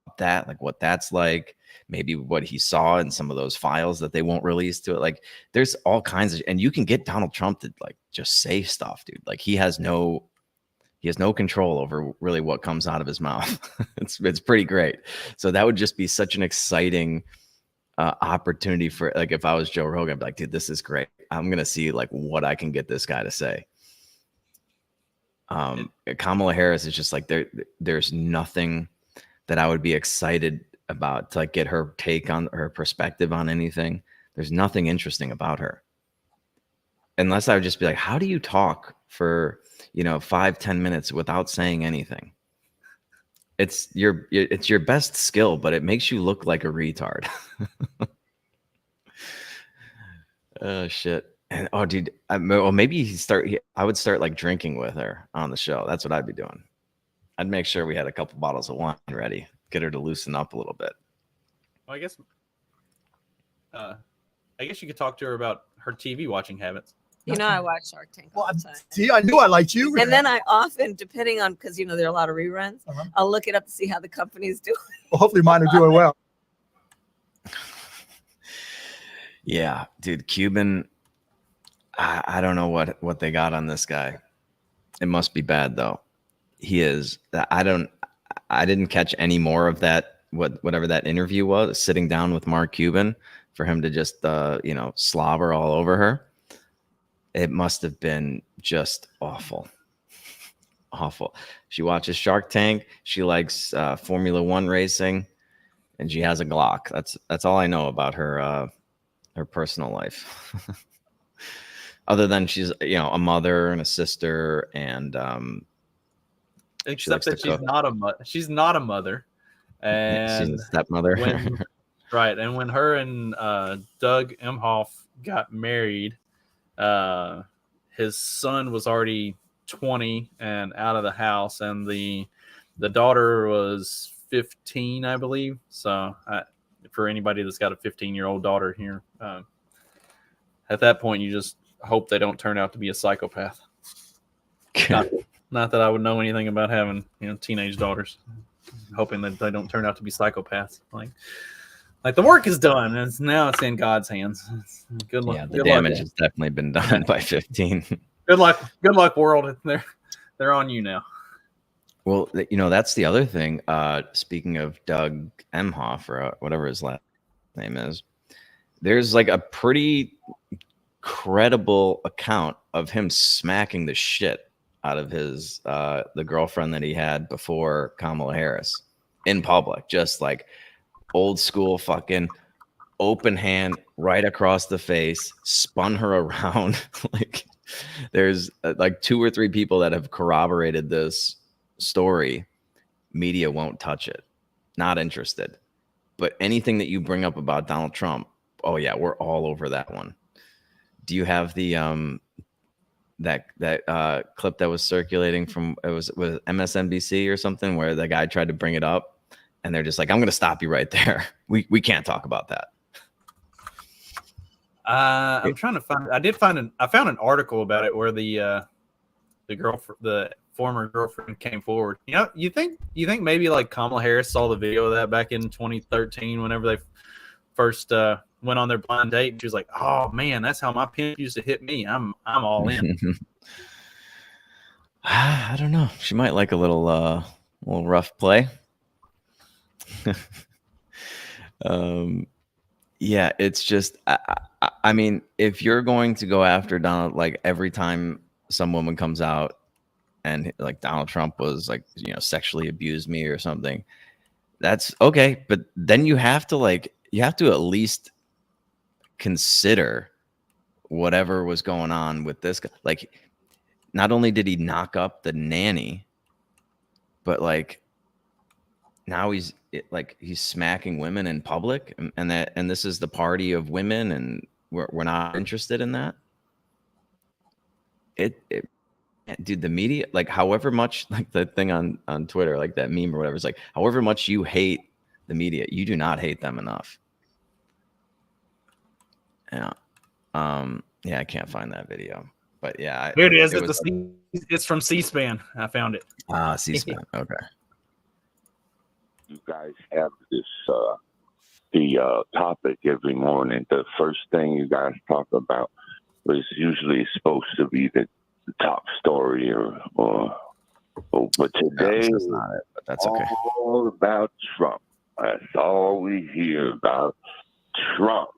[SPEAKER 7] about that, like what that's like, maybe what he saw in some of those files that they won't release to it. Like, there's all kinds of, and you can get Donald Trump to like just say stuff, dude. Like, he has no control over really what comes out of his mouth. It's pretty great. So that would just be such an exciting opportunity for, like, if I was Joe Rogan, I'd be like, dude, this is great. I'm going to see like what I can get this guy to say. Kamala Harris is just like, there's nothing that I would be excited about to like get her take on her perspective on anything. There's nothing interesting about her. Unless I would just be like, how do you talk for 5-10 minutes without saying anything? It's your best skill, but it makes you look like a retard. Oh shit. And dude, maybe I would start like drinking with her on the show. That's what I'd be doing. I'd make sure we had a couple bottles of wine ready, get her to loosen up a little bit.
[SPEAKER 8] Well, I guess you could talk to her about her TV watching habits.
[SPEAKER 11] You know, I watch Shark Tank all the time.
[SPEAKER 14] See, I knew I liked you.
[SPEAKER 11] And then I often, depending on, because, you know, there are a lot of reruns, I'll look it up to see how the company's doing.
[SPEAKER 14] Well, hopefully mine are doing well.
[SPEAKER 7] Yeah, dude, Cuban, I don't know what they got on this guy. It must be bad, though. He is. I didn't catch any more of that, whatever that interview was, sitting down with Mark Cuban for him to just, slobber all over her. It must have been just awful. Awful. She watches Shark Tank. She likes Formula One racing, and she has a Glock. That's all I know about her personal life. Other than she's a mother and a sister, and
[SPEAKER 8] except that she's not a mother, and
[SPEAKER 7] she's a stepmother.
[SPEAKER 8] Right, and when her and Doug Emhoff got married, his son was already 20 and out of the house, and the daughter was 15, I believe. So for anybody that's got a 15-year-old daughter here, at that point, you just hope they don't turn out to be a psychopath. Not that I would know anything about having teenage daughters. Hoping that they don't turn out to be psychopaths. Like the work is done, and now it's in God's hands. Good luck.
[SPEAKER 7] Yeah, the damage has definitely been done by 15.
[SPEAKER 8] Good luck, world. They're on you now.
[SPEAKER 7] Well, that's the other thing. Speaking of Doug Emhoff, or whatever his last name is, there's like a pretty credible account of him smacking the shit out of his the girlfriend that he had before Kamala Harris in public, just like old school fucking open hand right across the face, spun her around. Like there's like 2 or 3 people that have corroborated this story. Media won't touch it. Not interested. But anything that you bring up about Donald Trump, oh yeah, we're all over that one. Do you have the that clip that was circulating from with MSNBC or something, where the guy tried to bring it up and they're just like, I'm going to stop you right there. We can't talk about that.
[SPEAKER 8] I'm trying to find. I found an article about it where the former girlfriend came forward. You think maybe like Kamala Harris saw the video of that back in 2013 whenever they first went on their blind date, and she was like, "Oh man, that's how my pimp used to hit me. I'm all in."
[SPEAKER 7] I don't know. She might like a little rough play. Yeah, it's just I mean, if you're going to go after Donald, like every time some woman comes out and like Donald Trump was like, sexually abused me or something, that's okay, but then you have to at least consider whatever was going on with this guy. Like, not only did he knock up the nanny, but like now he's smacking women in public, and this is the party of women, and we're not interested in that. Dude, the media, like however much, like the thing on Twitter, like that meme or whatever, it's like however much you hate the media, you do not hate them enough. Yeah. Yeah, I can't find that video, but yeah.
[SPEAKER 8] Here it is. It's from C-SPAN. I found it.
[SPEAKER 7] C-SPAN. Okay.
[SPEAKER 15] You guys have this the topic every morning. The first thing you guys talk about was usually supposed to be the top story, but today
[SPEAKER 7] that's not it, but that's okay.
[SPEAKER 15] All about Trump. That's all we hear about, Trump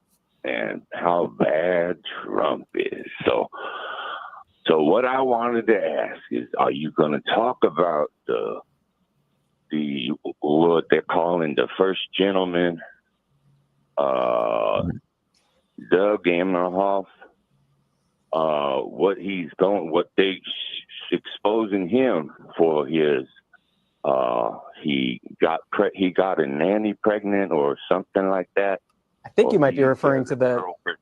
[SPEAKER 15] and how bad Trump is. So what I wanted to ask is, are you going to talk about the what they're calling the first gentleman, Doug Emhoff, what they exposing him for his he got a nanny pregnant or something like that.
[SPEAKER 16] I think
[SPEAKER 15] Or
[SPEAKER 16] you might be
[SPEAKER 15] he
[SPEAKER 16] referring
[SPEAKER 15] has
[SPEAKER 16] to
[SPEAKER 15] a
[SPEAKER 16] the
[SPEAKER 15] girlfriend.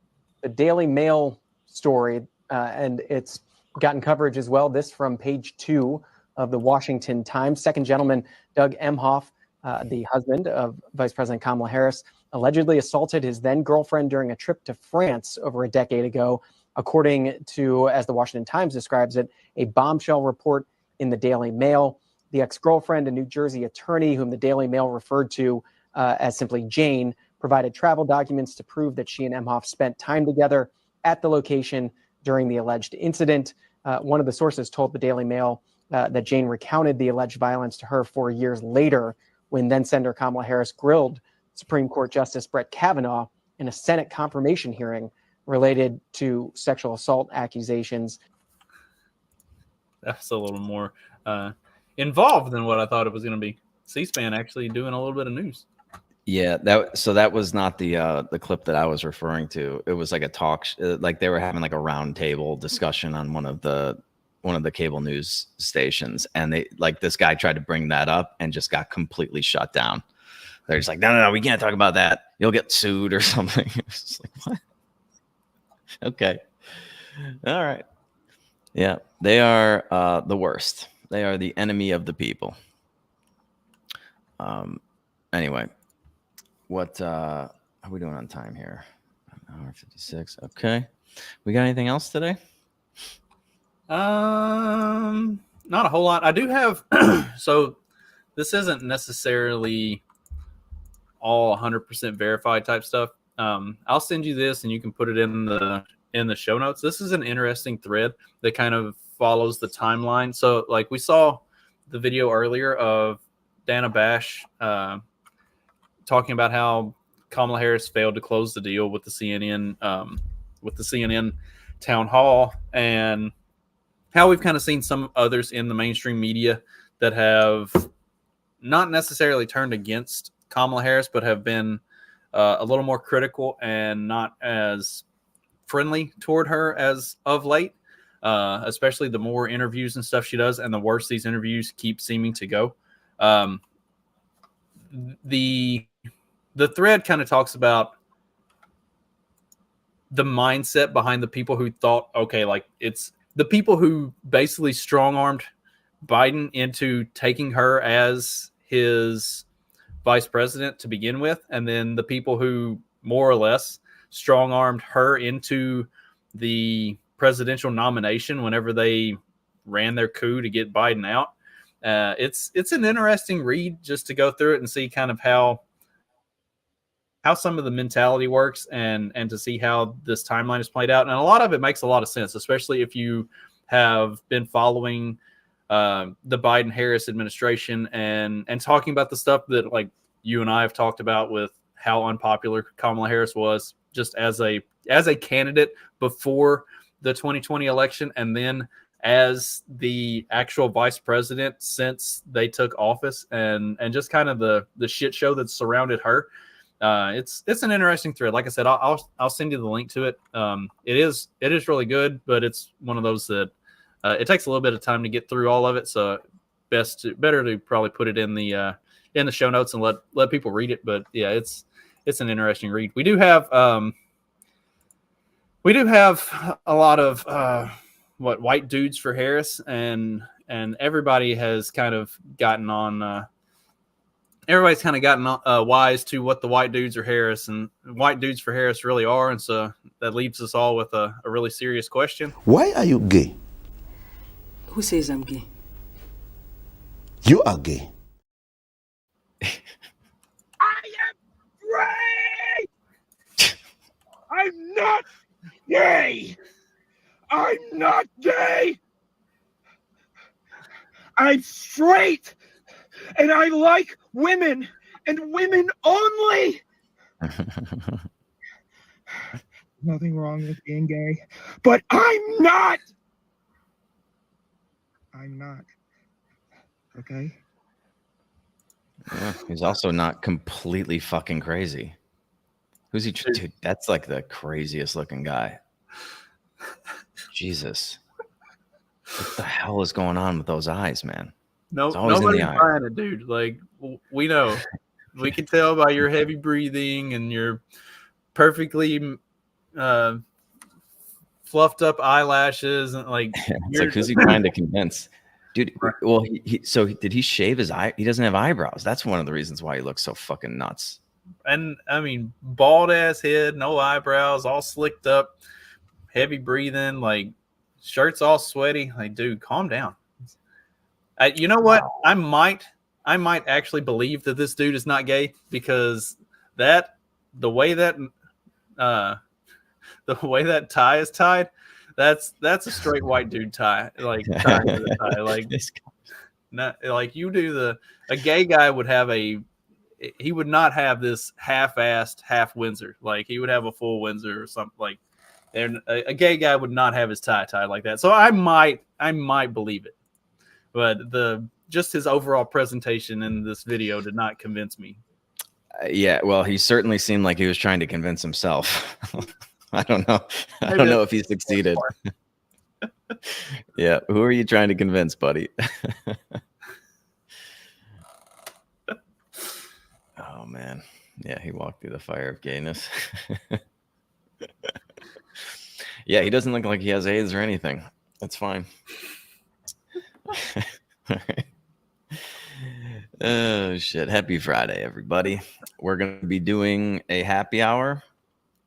[SPEAKER 16] Daily Mail story, and it's gotten coverage as well. This from page 2 of the Washington Times. Second gentleman Doug Emhoff, the husband of Vice President Kamala Harris, allegedly assaulted his then girlfriend during a trip to France over a decade ago, according to, as the Washington Times describes it, a bombshell report in the Daily Mail. The ex-girlfriend, a New Jersey attorney whom the Daily Mail referred to as simply Jane, provided travel documents to prove that she and Emhoff spent time together at the location during the alleged incident. One of the sources told the Daily Mail that Jane recounted the alleged violence to her 4 years later when then Senator Kamala Harris grilled Supreme Court Justice Brett Kavanaugh in a Senate confirmation hearing related to sexual assault accusations.
[SPEAKER 8] That's a little more involved than what I thought it was going to be. C-SPAN actually doing a little bit of news.
[SPEAKER 7] Yeah, that was not the clip that I was referring to. It was like a talk, like they were having like a round table discussion on one of the cable news stations, and they like this guy tried to bring that up and just got completely shut down. They're just like, no, we can't talk about that. You'll get sued or something. It's like, what? Okay, all right. Yeah, they are the worst. They are the enemy of the people. Anyway. What are we doing on time here? 1:56. Okay. We got anything else today?
[SPEAKER 8] Not a whole lot. I do have so this isn't necessarily all 100% verified type stuff. I'll send you this and you can put it in the show notes. This is an interesting thread that kind of follows the timeline. So like we saw the video earlier of Dana Bash talking about how Kamala Harris failed to close the deal with the CNN town hall, and how we've kind of seen some others in the mainstream media that have not necessarily turned against Kamala Harris, but have been a little more critical and not as friendly toward her as of late, especially the more interviews and stuff she does, and the worse these interviews keep seeming to go. The thread kind of talks about the mindset behind the people who thought, okay, like it's the people who basically strong-armed Biden into taking her as his vice president to begin with, and then the people who more or less strong-armed her into the presidential nomination whenever they ran their coup to get Biden out. It's an interesting read just to go through it and see kind of how some of the mentality works and to see how this timeline is played out. And a lot of it makes a lot of sense, especially if you have been following the Biden-Harris administration and talking about the stuff that like you and I have talked about with how unpopular Kamala Harris was just as a candidate before the 2020 election, and then as the actual vice president since they took office, and just kind of the shit show that surrounded her. It's an interesting thread. Like I said, I'll send you the link to it. It is really good, but it's one of those that it takes a little bit of time to get through all of it. So better to probably put it in the show notes and let people read it. But yeah, it's an interesting read. We do have a lot of white dudes for Harris, and everybody has kind of gotten on. Everybody's kind of gotten wise to what the white dudes for Harris really are, and so that leaves us all with a really serious question.
[SPEAKER 17] Why are you gay?
[SPEAKER 18] Who says I'm gay?
[SPEAKER 17] You are gay.
[SPEAKER 18] I am great! I'm not gay! I'm not gay! I'm straight! And I like women, and women only. Nothing wrong with being gay, but I'm not. I'm not. Okay?
[SPEAKER 7] Yeah, he's also not completely fucking crazy. Who's he? Dude, that's like the craziest looking guy. Jesus. What the hell is going on with those eyes, man?
[SPEAKER 8] No,
[SPEAKER 7] It's always in the
[SPEAKER 8] nobody's
[SPEAKER 7] eye.
[SPEAKER 8] buying it, dude. Like we know, we can tell by your heavy breathing and your perfectly fluffed up eyelashes, and like
[SPEAKER 7] It's like, who's he trying to convince? Dude, well, so did he shave his eye? He doesn't have eyebrows. That's one of the reasons why he looks so fucking nuts.
[SPEAKER 8] And I mean, bald ass head, no eyebrows, all slicked up, heavy breathing, like shirt's all sweaty. Like, dude, calm down. You know what? I might actually believe that this dude is not gay, because the way that tie is tied, that's a straight white dude tie. Like tying the tie. Like not like you do a gay guy would have he would not have this half-assed half Windsor. Like he would have a full Windsor or something. Like, and a gay guy would not have his tie tied like that. So I might believe it, but just his overall presentation in this video did not convince me.
[SPEAKER 7] Yeah, well, he certainly seemed like he was trying to convince himself. I don't know. I don't know if he succeeded. Yeah, who are you trying to convince, buddy? Oh man, yeah, he walked through the fire of gayness. Yeah, he doesn't look like he has AIDS or anything. That's fine. All right. Oh shit! Happy Friday, everybody. We're gonna be doing a happy hour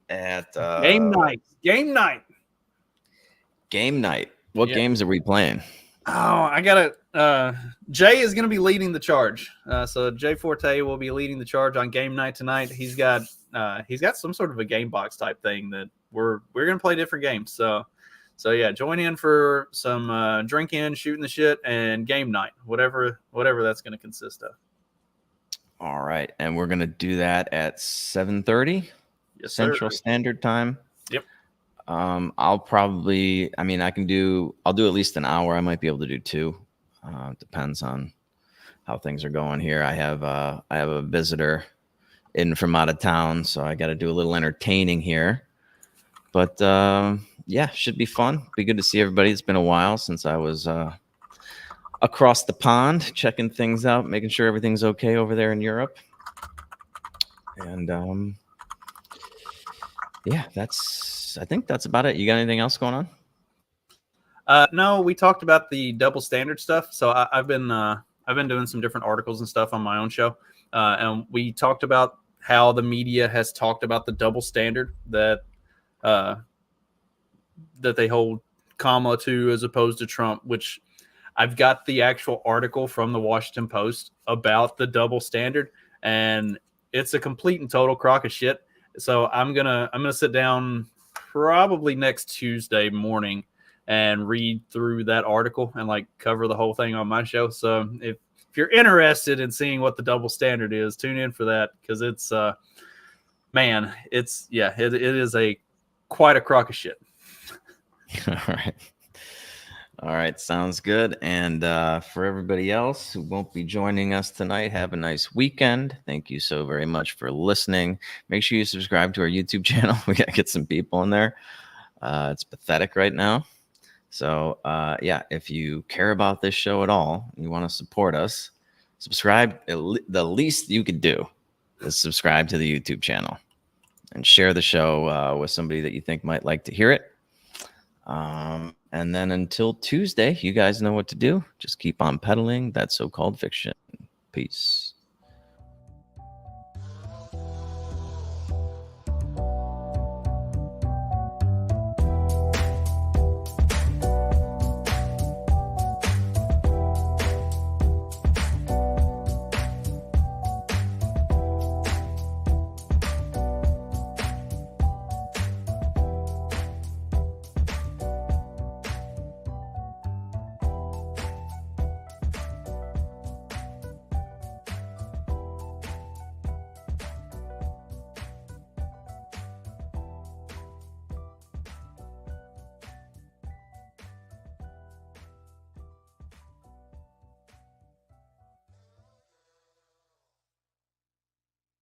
[SPEAKER 7] at
[SPEAKER 8] Game night.
[SPEAKER 7] What games are we playing?
[SPEAKER 8] Oh, I got it. Jay is going to be leading the charge. So Jay Forte will be leading the charge on game night tonight. He's got some sort of a game box type thing that we're going to play different games. So yeah, join in for some drinking, shooting the shit, and game night, whatever that's going to consist of.
[SPEAKER 7] All right, and we're going to do that at 7:30 Central Standard Time.
[SPEAKER 8] Yep.
[SPEAKER 7] I'll do at least an hour. I might be able to do 2. Depends on how things are going here. I have a visitor in from out of town, so I got to do a little entertaining here. But yeah, should be fun. Be good to see everybody. It's been a while since I was across the pond, checking things out, making sure everything's okay over there in Europe. And yeah, I think that's about it. You got anything else going on?
[SPEAKER 8] No, we talked about the double standard stuff. So I've been doing some different articles and stuff on my own show, and we talked about how the media has talked about the double standard that they hold Kamala to as opposed to Trump. Which I've got the actual article from the Washington Post about the double standard, and it's a complete and total crock of shit. So I'm gonna sit down probably next Tuesday morning and read through that article and like cover the whole thing on my show. So if you're interested in seeing what the double standard is, tune in for that, because it's it is quite a crock of shit.
[SPEAKER 7] All right, sounds good. And for everybody else who won't be joining us tonight, have a nice weekend. Thank you so very much for listening. Make sure you subscribe to our YouTube channel. We got to get some people in there. It's pathetic right now. So yeah, if you care about this show at all, and you want to support us, subscribe. The least you could do is subscribe to the YouTube channel and share the show with somebody that you think might like to hear it. And then until Tuesday, you guys know what to do. Just keep on peddling that so-called fiction. Peace.